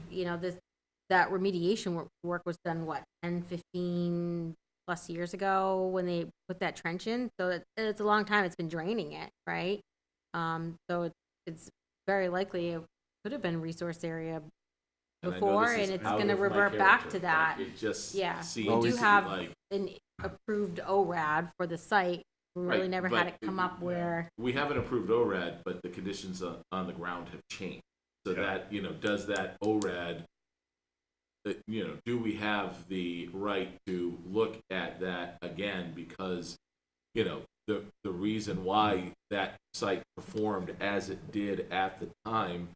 that remediation work was done 10, 15 plus years ago when they put that trench in, so it's a long time. It's been draining it, right? So it's very likely it could have been resource area before, and it's going to revert back to that. It just we do have an approved ORAD for the site. We really never had it come up where we have an approved ORAD, but the conditions on the ground have changed. So that does that ORAD? Do we have the right to look at that again? Because, the reason why that site performed as it did at the time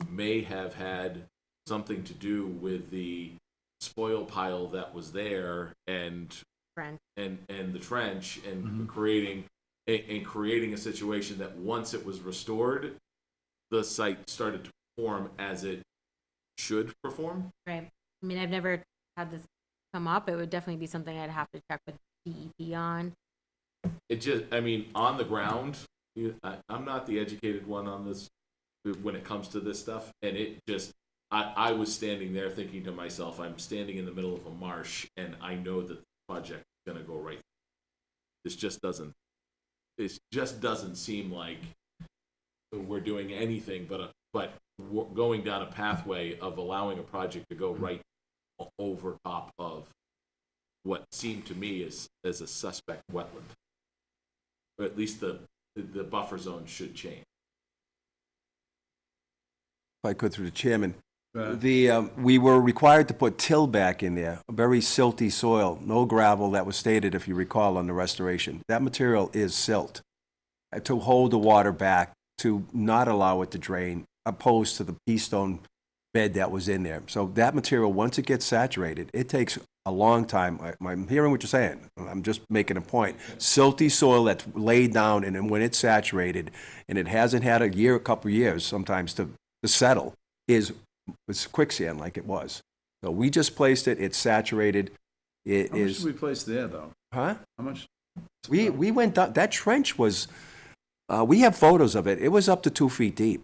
may have had something to do with the spoil pile that was there and the trench and creating a situation that once it was restored, the site started to perform as it should perform. Right. I mean, I've never had this come up. It would definitely be something I'd have to check with DEP on. On the ground, I'm not the educated one on this when it comes to this stuff. And I was standing there thinking to myself, I'm standing in the middle of a marsh and I know that the project is going to go right. It just doesn't seem like we're doing anything but going down a pathway of allowing a project to go right over top of what seemed to me as a suspect wetland. Or at least the buffer zone should change. If I could, through the chairman, We were required to put till back in there, a very silty soil, no gravel, that was stated, if you recall, on the restoration. That material is silt, to hold the water back, to not allow it to drain, opposed to the pea stone bed that was in there. So that material, once it gets saturated, it takes a long time. I'm hearing what you're saying. I'm just making a point. Silty soil that's laid down, and then when it's saturated, and it hasn't had a couple of years sometimes to settle, it's quicksand like it was. So we just placed it. It's saturated. How much did we place there, though? Huh? How much? We went down. That trench was. We have photos of it. It was up to 2 feet deep.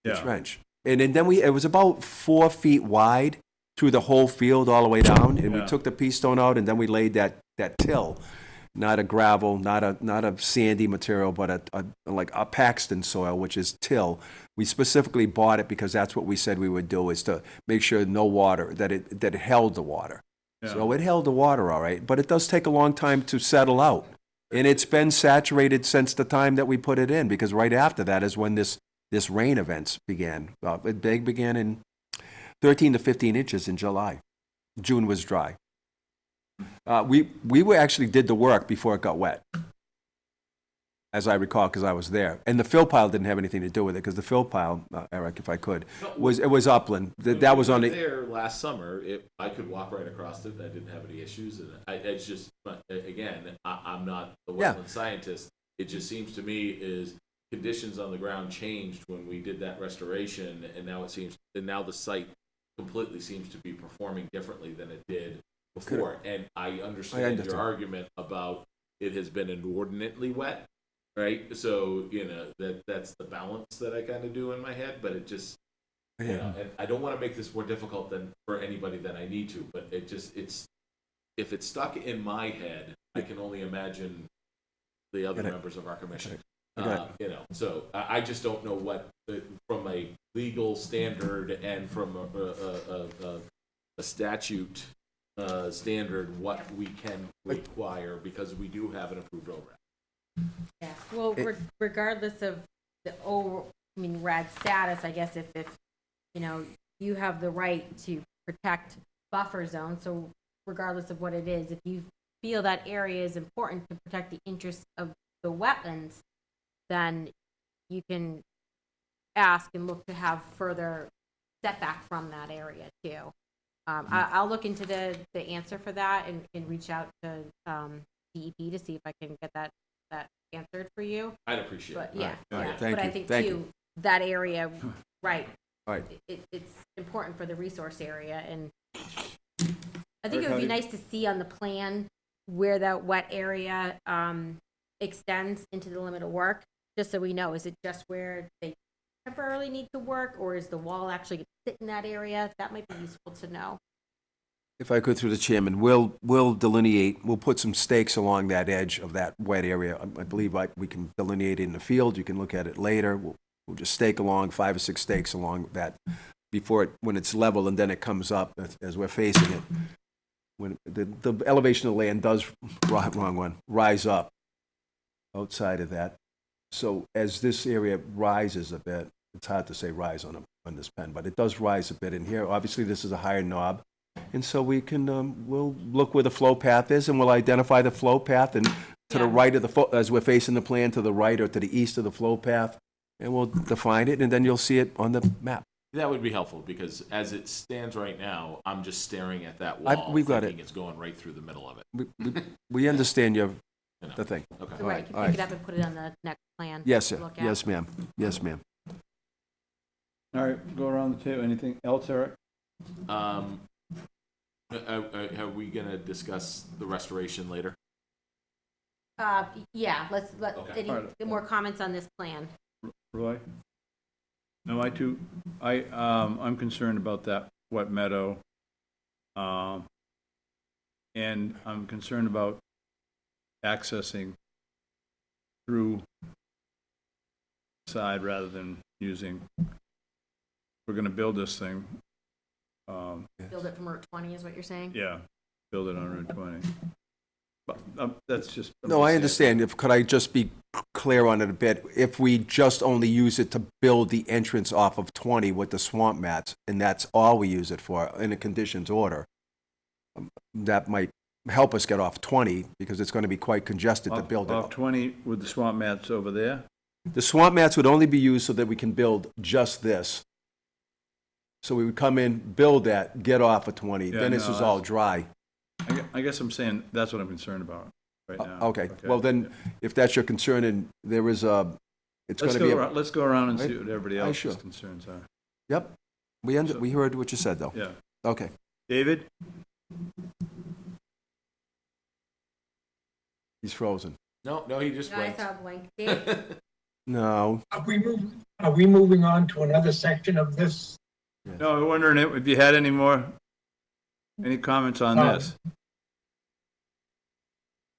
The trench, and then it was about 4 feet wide through the whole field all the way down. And we took the pea stone out, and then we laid that till, not a gravel, not a sandy material, but like a Paxton soil, which is till. We specifically bought it because that's what we said we would do, is to make sure no water, that it held the water. Yeah. So it held the water all right, but it does take a long time to settle out. And it's been saturated since the time that we put it in, because right after that is when this rain events began. They began in 13 to 15 inches in July. June was dry. We actually did the work before it got wet, as I recall, because I was there. And the fill pile didn't have anything to do with it, because the fill pile, Eric, if I could, was upland. That was on the... there last summer. I could walk right across it. I didn't have any issues. And it's just, again, I'm not the wetland scientist. It just seems to me is conditions on the ground changed when we did that restoration, and now the site completely seems to be performing differently than it did before. And I understand your argument about it has been inordinately wet, right? So that's the balance that I kind of do in my head, but it just and I don't want to make this more difficult than for anybody than I need to, but it's if it's stuck in my head, I can only imagine the other members of our commission. So I just don't know what, from a legal standard and from a statute standard, what we can require, because we do have an approved ORAD. Yeah. Well, regardless of the RAD status, I guess if you have the right to protect buffer zone, so regardless of what it is, if you feel that area is important to protect the interests of the wetlands, then you can ask and look to have further setback from that area too. I'll look into the answer for that and reach out to DEP to see if I can get that answered for you. I'd appreciate it. Yeah. Thank I you. think Thank too, you. that area, right? Right. It's important for the resource area, and I think it would be nice to see on the plan where that wet area extends into the limit of work, just so we know, is it just where they temporarily need to work, or is the wall actually going to sit in that area? That might be useful to know. If I could, through the chairman, we'll delineate, we'll put some stakes along that edge of that wet area. I believe we can delineate it in the field. You can look at it later. We'll just stake along 5 or 6 stakes along that when it's level, and then it comes up as we're facing it. When the elevation of the land does, wrong one, rise up outside of that. So as this area rises a bit, it's hard to say rise on this pen, but it does rise a bit in here. Obviously, this is a higher knob. And so we can, we'll look where the flow path is, and we'll identify the flow path, and to the right of as we're facing the plan, to the right or to the east of the flow path, and we'll define it, and then you'll see it on the map. That would be helpful, because as it stands right now, I'm just staring at that wall, we've got thinking it. It's going right through the middle of it. We understand the thing. Okay. So right, you can pick it up and put it on the next plan. Yes, to sir. look at. Yes, ma'am. Yes, ma'am. All right, go around the table. Anything else, Eric? Are we going to discuss the restoration later? Yeah, let's Okay. any more comments on this plan? Roy? No, I'm concerned about that wet meadow. And I'm concerned about accessing through side rather than using, we're gonna build this thing. Build it from Route 20 is what you're saying? Yeah, build it on Route 20. But that's just. No, I understand. Could I just be clear on it a bit. If we just only use it to build the entrance off of 20 with the swamp mats, and that's all we use it for in a conditions order, that might help us get off 20 because it's going to be quite congested to build it. Off 20 with the swamp mats over there? The swamp mats would only be used so that we can build just this. So we would come in, build that, get off of 20, Yeah, then this no, is all dry. I guess I'm saying that's what I'm concerned about right now. Okay, well then, if that's your concern, and there is a, it's going to be. Let's go around and Right? see what everybody Aye, else's sure. concerns are. Yep, we heard what you said, though. Yeah. Okay. David? He's frozen. No, he just I went. saw a blank. Dave? No. Are we moving on to another section of this? No, I'm wondering if you had any comments on this?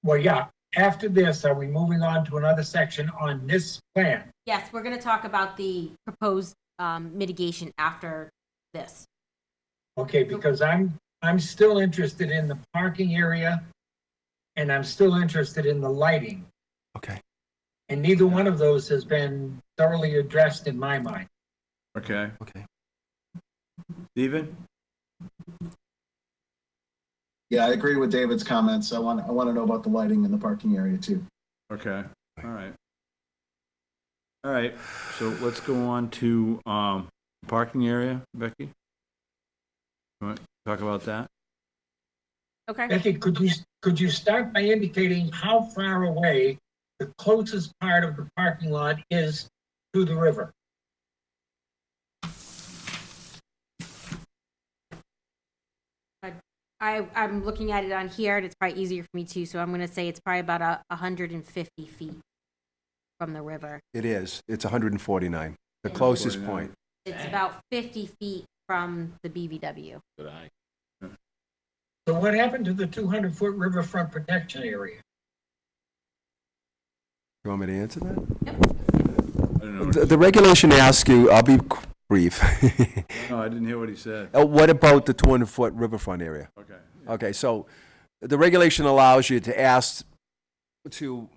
Well, yeah, after this, are we moving on to another section on this plan? Yes, we're going to talk about the proposed mitigation after this. Okay, because I'm still interested in the parking area and I'm still interested in the lighting. Okay. And neither one of those has been thoroughly addressed in my mind. Okay. Okay. Stephen? Yeah, I agree with David's comments. I want to know about the lighting in the parking area too. Okay, all right. All right, so let's go on to parking area, Becky. You want to talk about that? Okay. Becky, could you start by indicating how far away the closest part of the parking lot is to the river? I'm looking at it on here, and it's probably easier for me too, so I'm going to say it's probably about 150 feet from the river. It is. It's 149, the closest 149. point. It's about 50 feet from the BVW. Good eye. So what happened to the 200-foot riverfront protection area? You want me to answer that? Yep. I don't know. The regulation asks you, I'll be brief. No, I didn't hear what he said. What about the 200-foot riverfront area? Okay. Okay, so the regulation allows you to ask to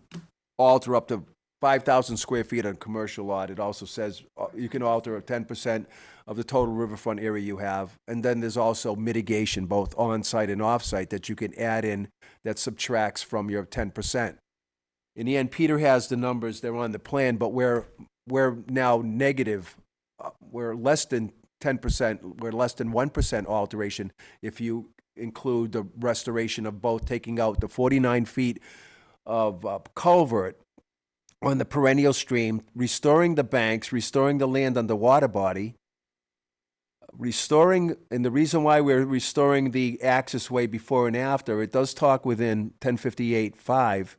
alter up to 5,000 square feet on a commercial lot. It also says you can alter 10% of the total riverfront area you have. And then there's also mitigation, both on-site and off-site, that you can add in that subtracts from your 10%. In the end, Peter has the numbers, they're on the plan, but we're now negative. We're less than 10%, we're less than 1% alteration if you include the restoration of both taking out the 49 feet of culvert on the perennial stream, restoring the banks, restoring the land on the water body, and the reason why we're restoring the access way before and after, it does talk within 1058.5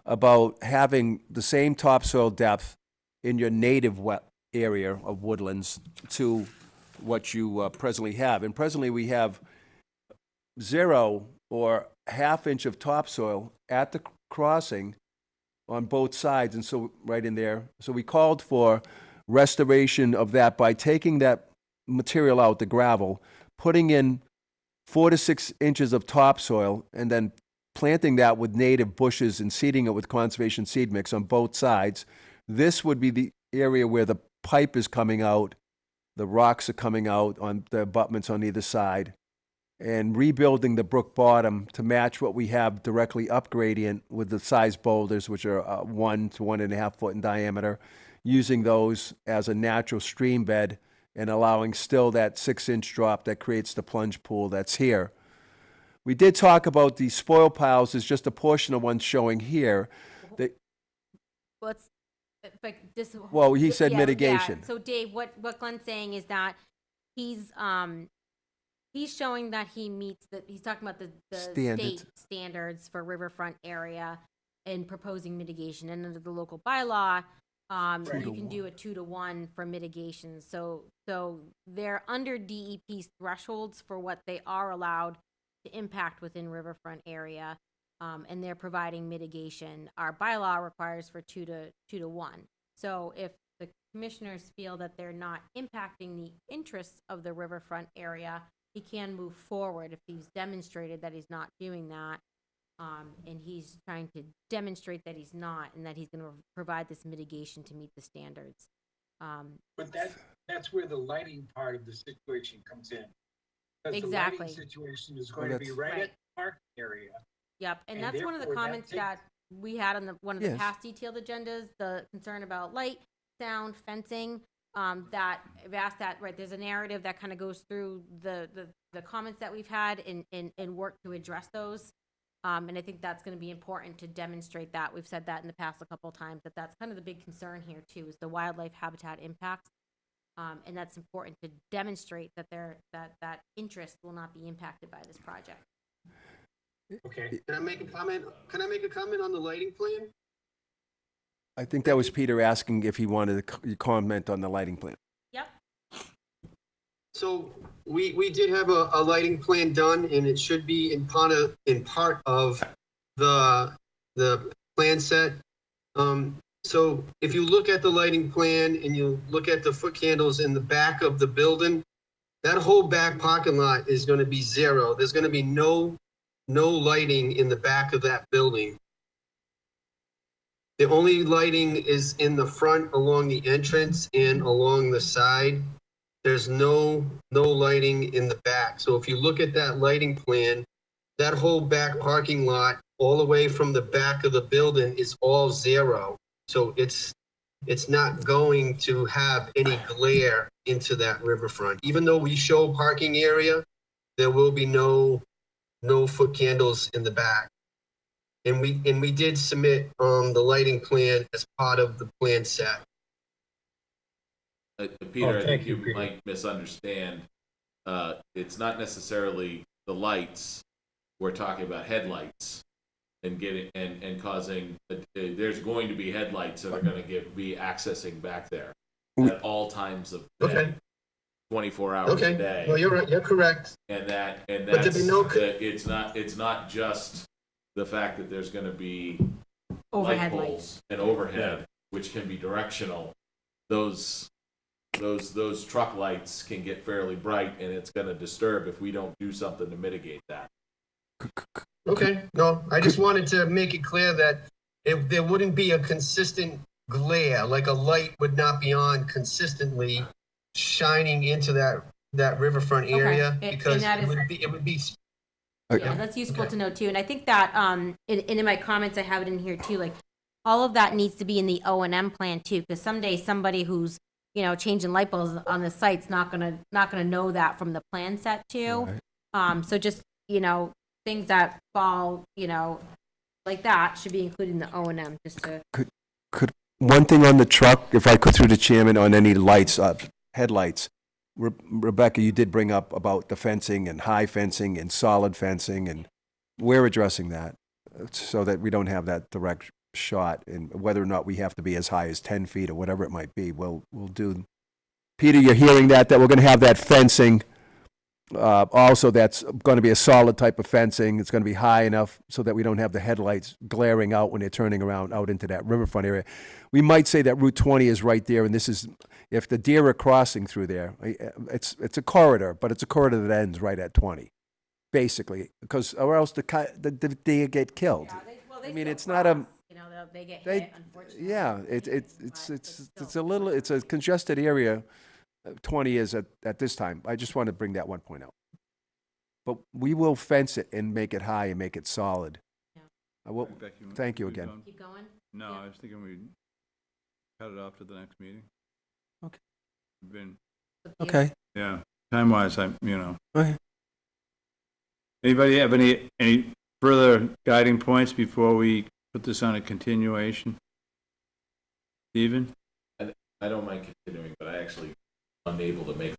about having the same topsoil depth in your native wet area of woodlands to what you presently have. And presently we have 0 or ½ inch of topsoil at the crossing on both sides, and so right in there. So we called for restoration of that by taking that material out, the gravel, putting in 4 to 6 inches of topsoil, and then planting that with native bushes and seeding it with conservation seed mix on both sides. This would be the area where the pipe is coming out, the rocks are coming out on the abutments on either side, and rebuilding the brook bottom to match what we have directly up gradient with the size boulders, which are 1 to 1.5 foot in diameter, using those as a natural stream bed and allowing still that 6-inch drop that creates the plunge pool that's here. We did talk about the spoil piles as just a portion of one showing here. Well, he said mitigation. Yeah. So Dave, what Glenn's saying is that he's showing that he meets he's talking about the state standards for riverfront area and proposing mitigation. And under the local bylaw, you can do a 2-to-1 for mitigation. So they're under DEP's thresholds for what they are allowed to impact within riverfront area, and they're providing mitigation. Our bylaw requires for 2-to-1. So if the commissioners feel that they're not impacting the interests of the riverfront area, he can move forward if he's demonstrated that he's not doing that. And he's trying to demonstrate that he's not, and that he's gonna provide this mitigation to meet the standards. But that's where the lighting part of the situation comes in. Because the Exactly. lighting situation is going to be right at the park area. Yep, and And that's one of the therefore, that comments takes- that we had on one of the Yes. past detailed agendas, the concern about light, sound, fencing, that I've asked that, right, there's a narrative that kind of goes through the comments that we've had and work to address those. And I think that's gonna be important to demonstrate that. We've said that in the past a couple of times, that that's kind of the big concern here too, is the wildlife habitat impacts. And that's important to demonstrate that that interest will not be impacted by this project. Okay. Can I make a comment? Can I make a comment on the lighting plan? I think that was Peter asking if he wanted to comment on the lighting plan. Yep. So we did have a lighting plan done, and it should be in part of the plan set. So if you look at the lighting plan and you look at the foot candles in the back of the building, that whole back parking lot is going to be zero. There's going to be no lighting in the back of that building. The only lighting is in the front along the entrance and along the side. There's no lighting in the back. So if you look at that lighting plan, that whole back parking lot, all the way from the back of the building, is all zero. So it's not going to have any glare into that riverfront. Even though we show parking area, there will be no foot candles in the back. And we did submit the lighting plan as part of the plan set. Peter, I think you Peter. might misunderstand. It's not necessarily the lights. We're talking about headlights and causing. There's going to be headlights that are going to be accessing back there at all times of the day, 24 hours a day. No, you're right. You're correct. And that's it's not just the fact that there's going to be Overhead light lights. poles and overhead, which can be directional. Those truck lights can get fairly bright, and it's going to disturb if we don't do something to mitigate that. Okay. No, I just wanted to make it clear that there wouldn't be a consistent glare, like a light would not be on consistently shining into that riverfront area, Okay. because And it would be. Yeah, that's useful to know too. And I think that, in my comments, I have it in here too, like, all of that needs to be in the O&M plan too, because someday somebody who's, changing light bulbs on the site's not gonna know that from the plan set too. Right. So just, things that fall, like that should be included in the O&M, just to. Could one thing on the truck, if I could, through the chairman, on any lights, headlights. Rebecca, you did bring up about the fencing and high fencing and solid fencing, and we're addressing that so that we don't have that direct shot, and whether or not we have to be as high as 10 feet or whatever it might be, we'll do. Peter, you're hearing that we're going to have that fencing. Also, that's going to be a solid type of fencing. It's going to be high enough so that we don't have the headlights glaring out when they're turning around out into that riverfront area. We might say that Route 20 is right there, and this is, if the deer are crossing through there, it's a corridor, but it's a corridor that ends right at 20, basically, or else the deer get killed. Yeah, I mean, it's not a. They get hit, unfortunately. Yeah, it's a congested area. 20 is at this time. I just want to bring that one point out. But we will fence it and make it high and make it solid. Yeah. Thank you again. Keep going? No, Yeah. I was thinking we'd cut it off to the next meeting. Okay. Okay. Yeah, time-wise, Okay. Anybody have any further guiding points before we put this on a continuation? Stephen? I don't mind continuing, but I actually unable to make.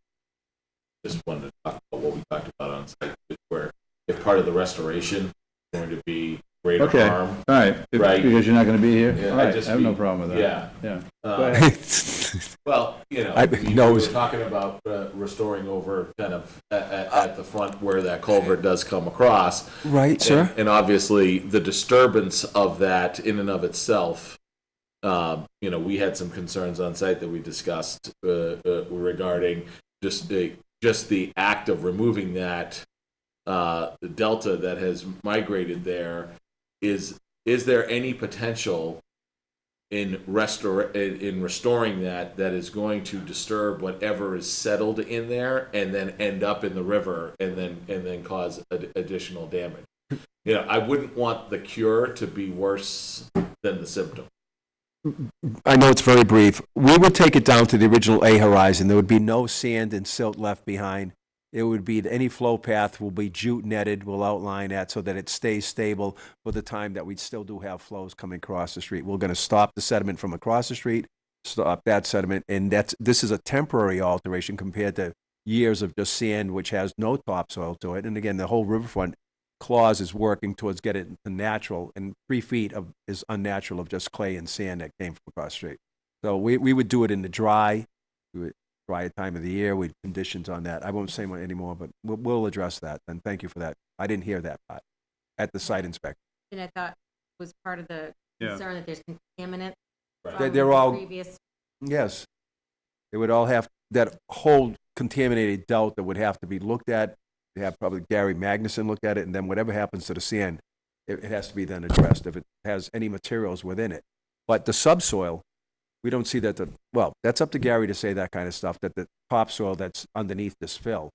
Just wanted to talk about what we talked about on site, where if part of the restoration is going to be greater harm. All right. Right. Because you're not going to be here? Yeah, All right. I have no problem with that. Yeah. Go ahead. Well, we were talking about restoring over kind of at the front where that culvert does come across. Right, sir. And obviously the disturbance of that in and of itself, we had some concerns on site that we discussed regarding just the act of removing that delta that has migrated there is there any potential in restoring that is going to disturb whatever is settled in there and then end up in the river and then cause additional damage? You know, I wouldn't want the cure to be worse than the symptom. I know it's very brief. We would take it down to the original A horizon. There would be no sand and silt left behind. It would be any flow path will be jute netted. We'll outline that so that it stays stable for the time that we still do have flows coming across the street. We're going to stop the sediment from across the street, stop that sediment, and this is a temporary alteration compared to years of just sand, which has no topsoil to it. And again, the whole riverfront clause is working towards getting it to natural, and 3 feet is unnatural of just clay and sand that came from across the street. So we would do it in the dry time of the year with conditions on that. I won't say more anymore, but we'll address that. And thank you for that. I didn't hear that part at the site inspection. And I thought was part of the concern that there's contaminants. Right. They're all previous. Yes, it would all have that whole contaminated delta would have to be looked at. They have probably Gary Magnuson look at it, and then whatever happens to the sand, it has to be then addressed if it has any materials within it. But the subsoil, we don't see that. Well, that's up to Gary to say that kind of stuff, that the topsoil that's underneath this fill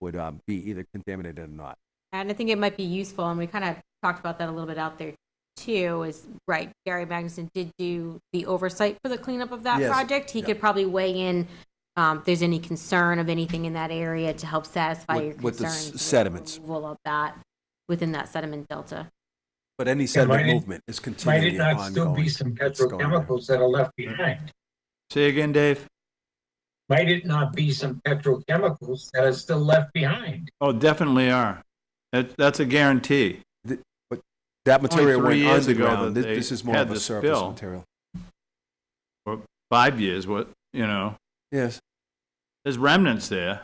would be either contaminated or not. And I think it might be useful, and we kind of talked about that a little bit out there too, is right, Gary Magnuson did do the oversight for the cleanup of that project. He could probably weigh in if there's any concern of anything in that area to help satisfy your concerns. With the sediments. Removal of that within that sediment delta. But any sediment movement is continuing. Might it not still be some petrochemicals that are left behind? Say again, Dave? Might it not be some petrochemicals that are still left behind? Oh, definitely are. That's a guarantee. But that material went years ago underground. that This is more of a surface spill. material. Or 5 years, Yes. There's remnants there.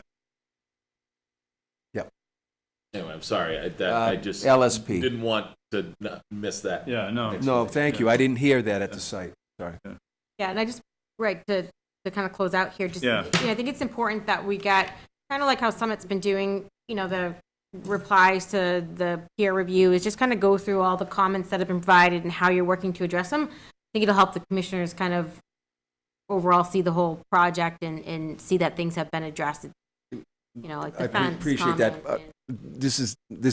Yep. Anyway, I'm sorry. I just LSP. didn't want to miss that. Yeah, no. No, thank you. I didn't hear that at the site. Sorry. Yeah, and I just, to kind of close out here, I think it's important that we get, kind of like how Summit's been doing, the replies to the peer review, is just kind of go through all the comments that have been provided and how you're working to address them. I think it'll help the commissioners kind of overall see the whole project and see that things have been addressed. Like the fence. I appreciate that. This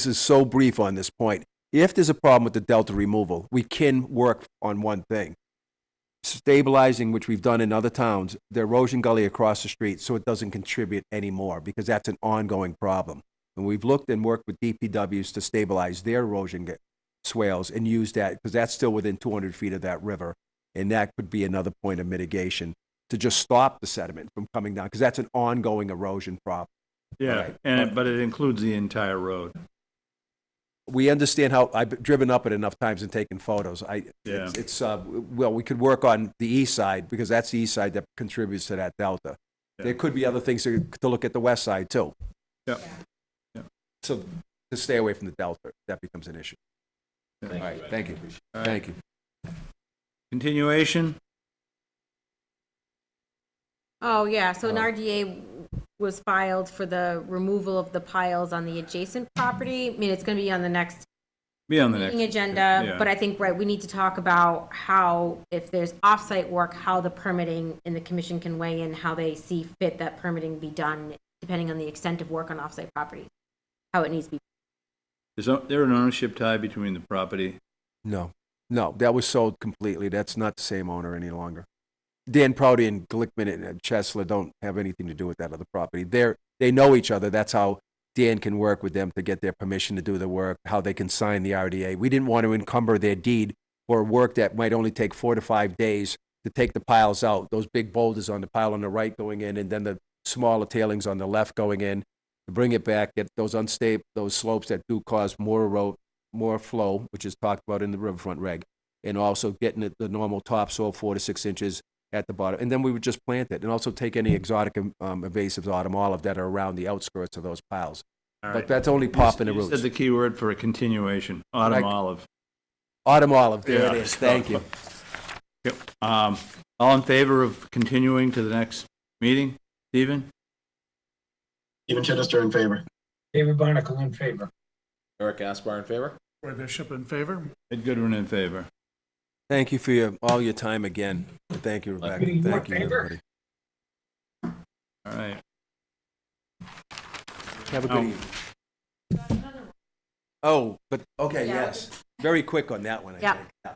is so brief on this point. If there's a problem with the delta removal, we can work on one thing. Stabilizing, which we've done in other towns, the erosion gully across the street so it doesn't contribute anymore, because that's an ongoing problem. And we've looked and worked with DPWs to stabilize their erosion swales and use that, because that's still within 200 feet of that river. And that could be another point of mitigation to just stop the sediment from coming down, because that's an ongoing erosion problem. Yeah, right. But it includes the entire road. We understand how I've driven up it enough times and taken photos. We could work on the east side, because that's the east side that contributes to that delta. Yeah. There could be other things to look at the west side too. Yeah. So to stay away from the delta, that becomes an issue. All right. Thank you. Right. Thank you. Continuation. Oh, yeah. So an RDA was filed for the removal of the piles on the adjacent property. I mean, it's going to be on the next meeting agenda, but I think, we need to talk about how, if there's offsite work, how the permitting and the commission can weigh in, how they see fit that permitting be done, depending on the extent of work on offsite property, how it needs to be. Is there an ownership tie between the property? No, that was sold completely. That's not the same owner any longer. Dan Prouty and Glickman and Chesler don't have anything to do with that other property. They know each other. That's how Dan can work with them to get their permission to do the work, how they can sign the RDA. We didn't want to encumber their deed for work that might only take 4 to 5 days to take the piles out, those big boulders on the pile on the right going in, and then the smaller tailings on the left going in, to bring it back, get those unstable, those slopes that do cause more flow, which is talked about in the riverfront reg, and also getting the normal topsoil 4 to 6 inches at the bottom. And then we would just plant it, and also take any exotic invasives, autumn olive, that are around the outskirts of those piles. All right. But that's only popping the roots. You said the key word for a continuation, autumn olive. Autumn olive, there it is. Thank you. Yep. All in favor of continuing to the next meeting? Stephen? Stephen Chittister in favor. David Barnacle in favor. Eric Aspar in favor? Roy Bishop in favor. Ed Goodwin in favor. Thank you for all your time again. Thank you, Rebecca. Any more Thank you, favor? everybody. All right. Have a good evening. Oh, but, okay, yes. Very quick on that one, I Yeah. think. Yeah.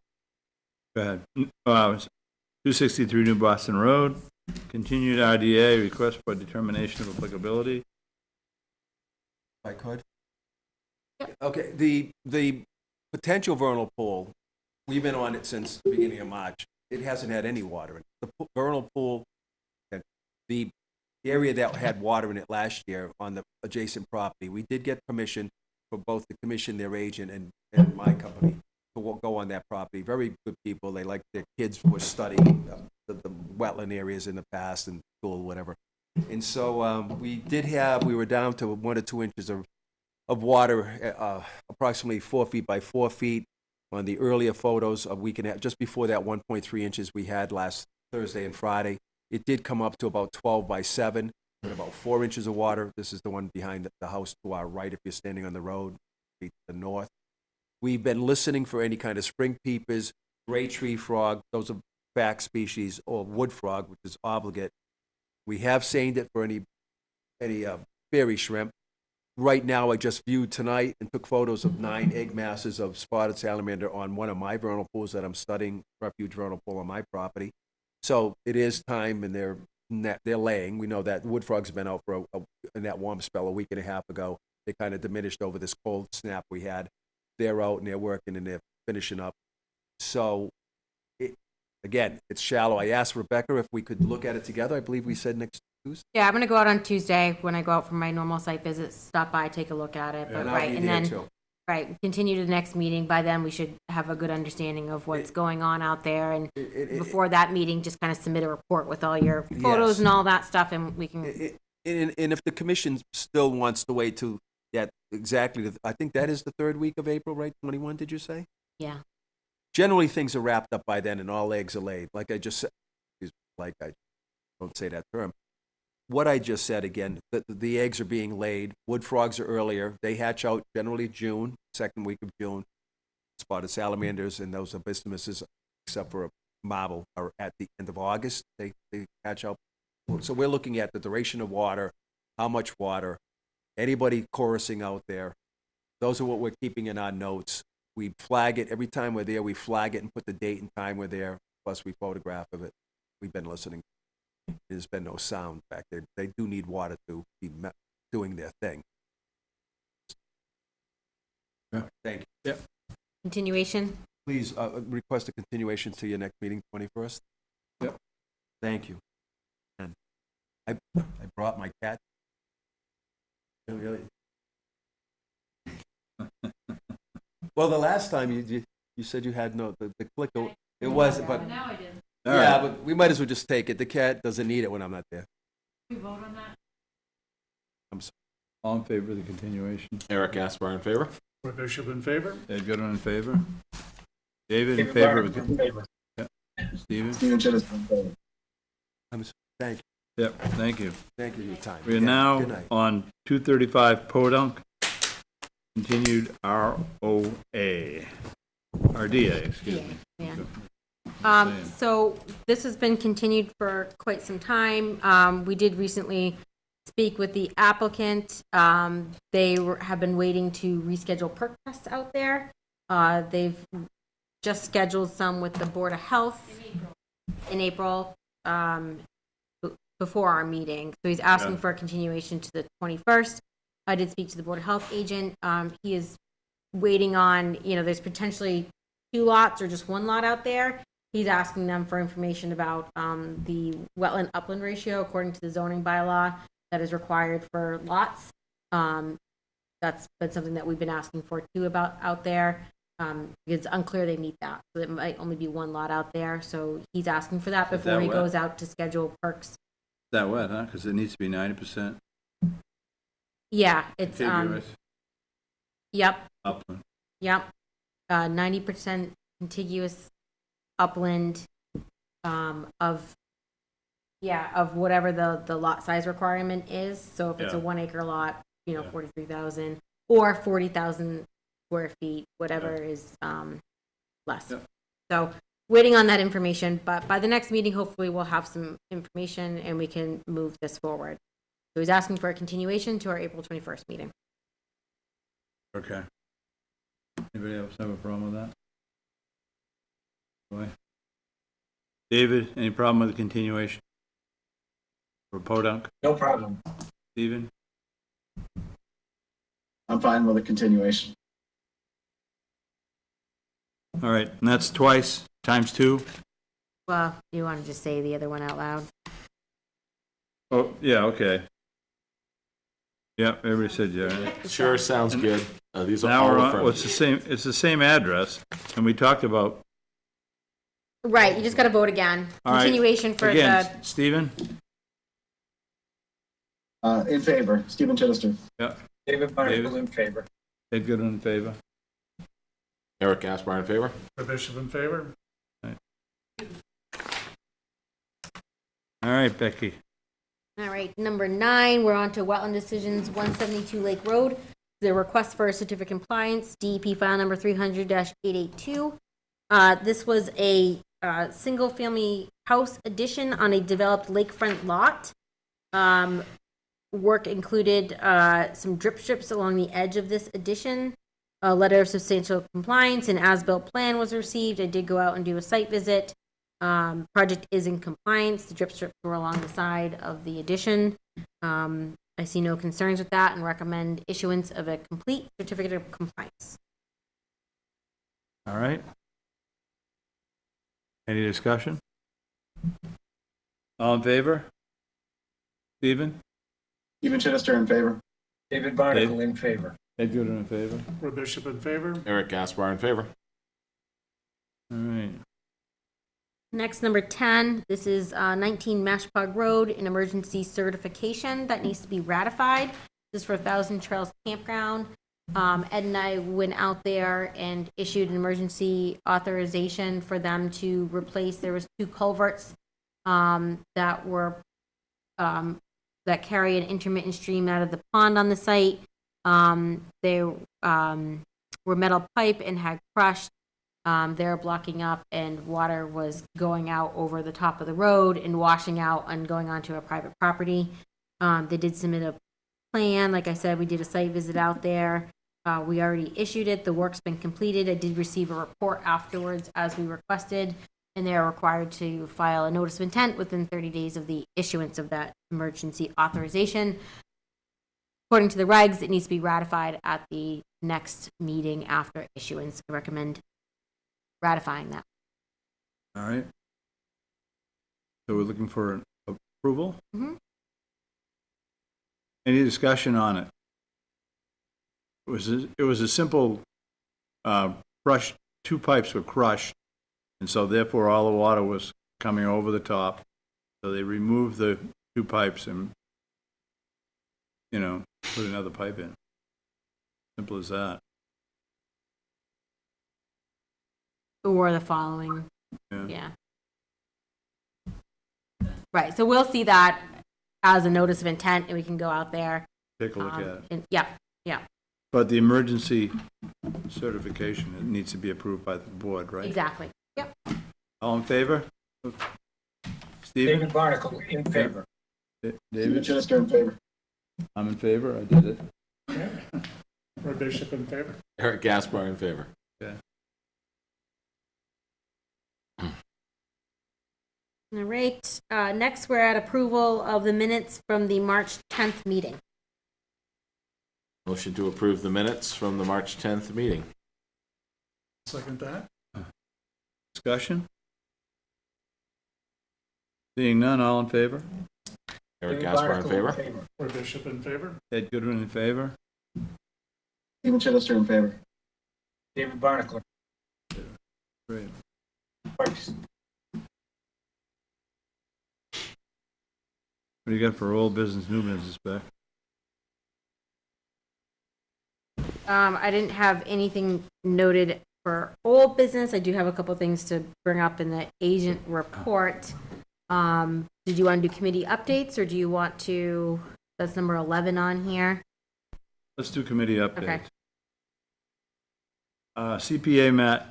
Go ahead. 263 New Boston Road, continued RDA, request for determination of applicability. If I could? Okay, the potential vernal pool, we've been on it since the beginning of March. It hasn't had any water in it. The vernal pool, the area that had water in it last year on the adjacent property, we did get permission for both the commission, their agent, and my company to go on that property. Very good people. They like their kids were studying the wetland areas in the past and school, whatever. And so we were down to 1 or 2 inches of water, approximately 4 feet by 4 feet on the earlier photos of just before that 1.3 inches we had last Thursday and Friday. It did come up to about 12 by 7, with about 4 inches of water. This is the one behind the house to our right if you're standing on the road, to the north. We've been listening for any kind of spring peepers, gray tree frog, those are back species, or wood frog, which is obligate. We have seined it for any fairy shrimp. Right now, I just viewed tonight and took photos of 9 egg masses of spotted salamander on one of my vernal pools that I'm studying, refuge vernal pool on my property. So it is time, and they're laying. We know that wood frogs have been out for in that warm spell a week and a half ago. They kind of diminished over this cold snap we had. They're out and they're working and they're finishing up. So, again, it's shallow. I asked Rebecca if we could look at it together. I believe we said next Tuesday. Yeah, I'm gonna go out on Tuesday when I go out for my normal site visits, stop by, take a look at it, but And I'll right, be and there then, too. right, continue to the next meeting. By then, we should have a good understanding of what's going on out there, and before that meeting, just kind of submit a report with all your photos Yes. and all that stuff, and we can, And if the commission still wants to wait to that exactly, I think that is the 3rd week of April, right? 21, did you say? yeah. Generally, things are wrapped up by then and all eggs are laid. Like I just said, I don't say that term. What I just said again, the eggs are being laid. Wood frogs are earlier. They hatch out generally June, 2nd week of June. Spotted salamanders and those abysmuses, except for a marble, are at the end of August. They hatch out. So we're looking at the duration of water, how much water, anybody chorusing out there. Those are what we're keeping in our notes. We flag it every time we're there. We flag it and put the date and time we're there. Plus, we photograph of it. We've been listening. There's been no sound back there. They do need water to be doing their thing. Yeah. Thank you. Yep. Continuation. Please request a continuation to your next meeting, 21st. Yep. Thank you. And I brought my cat. Really? Well, the last time you said you had the click. It was, but Now I did. All yeah, right. but we might as well just take it. The cat doesn't need it when I'm not there. We vote on that? I'm sorry. All in favor of the continuation? Eric Gaspar in favor. Roy Bishop in favor. Ed Goodwin in favor? David in David favor? Barker in favor. Stephen? Stephen Chittis in favor. Thank you. Yep, thank you. Thank you for your time. We are Again, now good night. on 235 Podunk, continued ROA, RDA, excuse me. Yeah. Saying. So this has been continued for quite some time. We did recently speak with the applicant. They have been waiting to reschedule perk tests out there. They've just scheduled some with the Board of Health in April, before our meeting. So he's asking for a continuation to the 21st. I did speak to the Board of Health agent. He is waiting on, there's potentially 2 lots or just 1 lot out there. He's asking them for information about the wetland upland ratio according to the zoning bylaw that is required for lots. That's been something that we've been asking for too about out there. It's unclear they meet that. So it might only be 1 lot out there. So he's asking for that Is before that he wet? goes out to schedule perks. That wet, huh? Because it needs to be 90% Yeah, it's, contiguous yep, upland. yep. 90% contiguous upland, of whatever the lot size requirement is. So if it's a Yeah. 1 acre lot, Yeah. 43,000 or 40,000 square feet, whatever is less. Yep. So waiting on that information, but by the next meeting, hopefully we'll have some information and we can move this forward. So he's asking for a continuation to our April 21st meeting. Okay. Anybody else have a problem with that? Boy. David, any problem with the continuation? For Podunk? No problem. Stephen? I'm fine with a continuation. All right, and that's twice, times 2? Well, you want to just say the other one out loud? Oh, yeah, okay. Yeah, everybody said yeah. Sure, sounds good. These are Now all we're on, well, affirmative. it's the same address, and we talked about. Right, you just got to vote again. All right, Continuation for again, the, Stephen? In favor, Stephen Chittister. Yeah. David Barnacle in favor. Ed Goodwin in favor. Eric Gaspar in favor. The bishop in favor. All right, Becky. all right, number 9, we're on to wetland decisions, 172 Lake Road. The request for a certificate of compliance, DEP file number 300-882. This was a single-family house addition on a developed lakefront lot. Work included some drip strips along the edge of this addition. A letter of substantial compliance and as-built plan was received. I did go out and do a site visit. Project is in compliance. The drip strips were along the side of the addition. I see no concerns with that and recommend issuance of a complete certificate of compliance. All right. Any discussion? All in favor? Stephen? Stephen Chittister in favor. David Barnacle in favor. Ed Goodwin in favor. The bishop in favor. Eric Gaspar in favor. All right. Next, number 10, this is 19 Mashpog Road, an emergency certification that needs to be ratified. This is for Thousand Trails Campground. Ed and I went out there and issued an emergency authorization for them to replace, there was 2 culverts that were, that carry an intermittent stream out of the pond on the site. They were metal pipe and had crushed. They're blocking up and water was going out over the top of the road and washing out and going onto a private property. They did submit a plan. Like I said, we did a site visit out there. We already issued it. The work's been completed. I did receive a report afterwards as we requested, and they are required to file a notice of intent within 30 days of the issuance of that emergency authorization. According to the regs, it needs to be ratified at the next meeting after issuance. I recommend ratifying that. All right. So we're looking for approval? Mhm. Any discussion on it? It was a simple crush. 2 pipes were crushed, and so therefore all the water was coming over the top. So they removed the 2 pipes and, put another pipe in. Simple as that. Or the following. Yeah. Yeah. Right, so we'll see that as a notice of intent, and we can go out there. Take a look at it. And, yeah. But the emergency certification, it needs to be approved by the board, right? Exactly. Yep. All in favor? Stephen? David Barnacle in favor. Stephen David? Chittister in favor. I'm in favor, I did it. The bishop in favor. Eric Gaspar in favor. Okay. All right, next we're at approval of the minutes from the March 10th meeting. Motion to approve the minutes from the March 10th meeting. Second that. Discussion? Seeing none, all in favor? Eric David Gaspar in Barnacle favor. The bishop in favor. Ed Goodwin in favor? Stephen Chittister in favor. David Barnacle. Great. What do you got for old business, new business, Beck? I didn't have anything noted for old business. I do have a couple things to bring up in the agent report. Did you want to do committee updates, or do you want to, that's number 11 on here? Let's do committee updates. Okay. CPA met,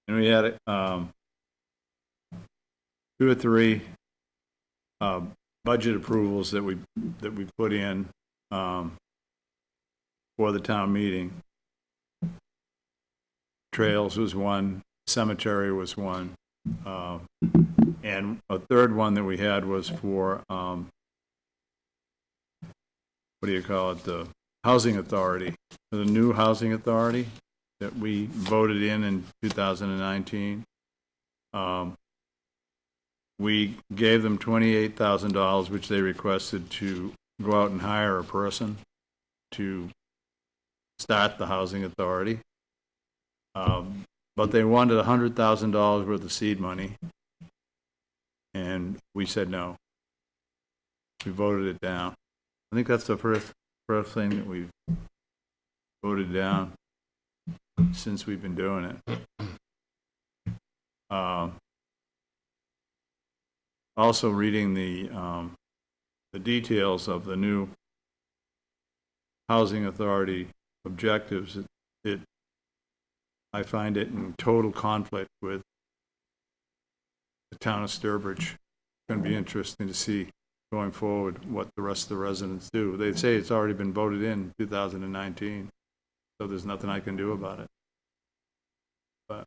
and we had 2 or 3 budget approvals that we put in for the town meeting. Trails was one, cemetery was one, and a third one that we had was for what do you call it? The housing authority, the new housing authority that we voted in 2019. We gave them $28,000, which they requested to go out and hire a person to start the housing authority. But they wanted $100,000 worth of seed money, and we said no. We voted it down. I think that's the first thing that we've voted down since we've been doing it. Also reading the details of the new housing authority objectives, I find it in total conflict with the town of Sturbridge. It's going to be interesting to see going forward what the rest of the residents do. They say it's already been voted in 2019, so there's nothing I can do about it. But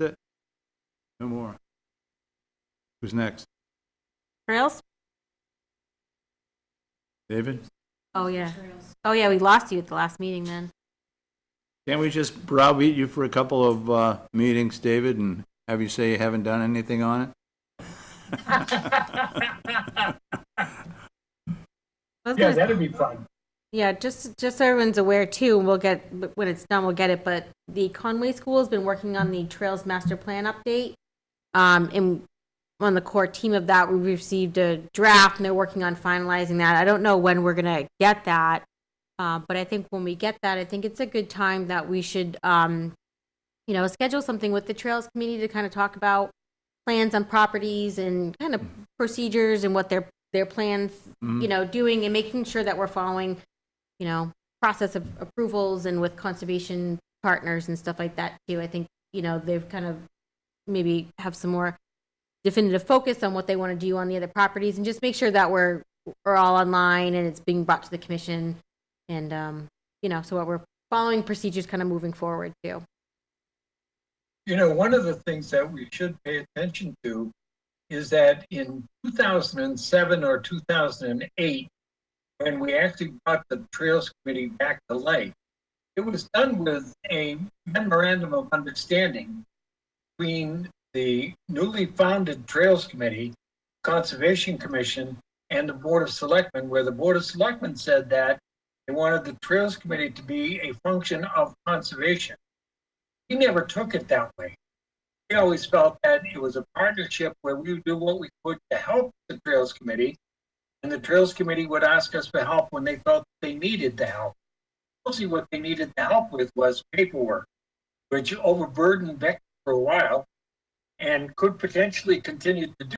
that's it. No more. Who's next? Trails? David? Oh, yeah. Oh, yeah, we lost you at the last meeting then. Can't we just browbeat you for a couple of meetings, David, and have you say you haven't done anything on it? Yeah, that'd be fun. Yeah, just so everyone's aware too, we'll get, when it's done, we'll get it, but the Conway School has been working on the Trails Master Plan update. And on the core team of that, we received a draft and they're working on finalizing that. I don't know when we're gonna get that, but I think when we get that, I think it's a good time that we should, schedule something with the Trails Committee to kind of talk about plans on properties and kind of procedures and what their plans, doing, and making sure that we're following, process of approvals and with conservation partners and stuff like that too. I think, they've kind of maybe have some more definitive focus on what they want to do on the other properties, and just make sure that we're all online and it's being brought to the commission, and so what we're following procedures kind of moving forward too. One of the things that we should pay attention to is that in 2007 or 2008, when we actually brought the Trails Committee back to life, it was done with a memorandum of understanding between the newly founded Trails Committee, Conservation Commission, and the Board of Selectmen, where the Board of Selectmen said that they wanted the Trails Committee to be a function of conservation. We never took it that way. We always felt that it was a partnership where we would do what we could to help the Trails Committee, and the Trails Committee would ask us for help when they felt they needed the help. Mostly what they needed the help with was paperwork, which overburdened Beck for a while and could potentially continue to do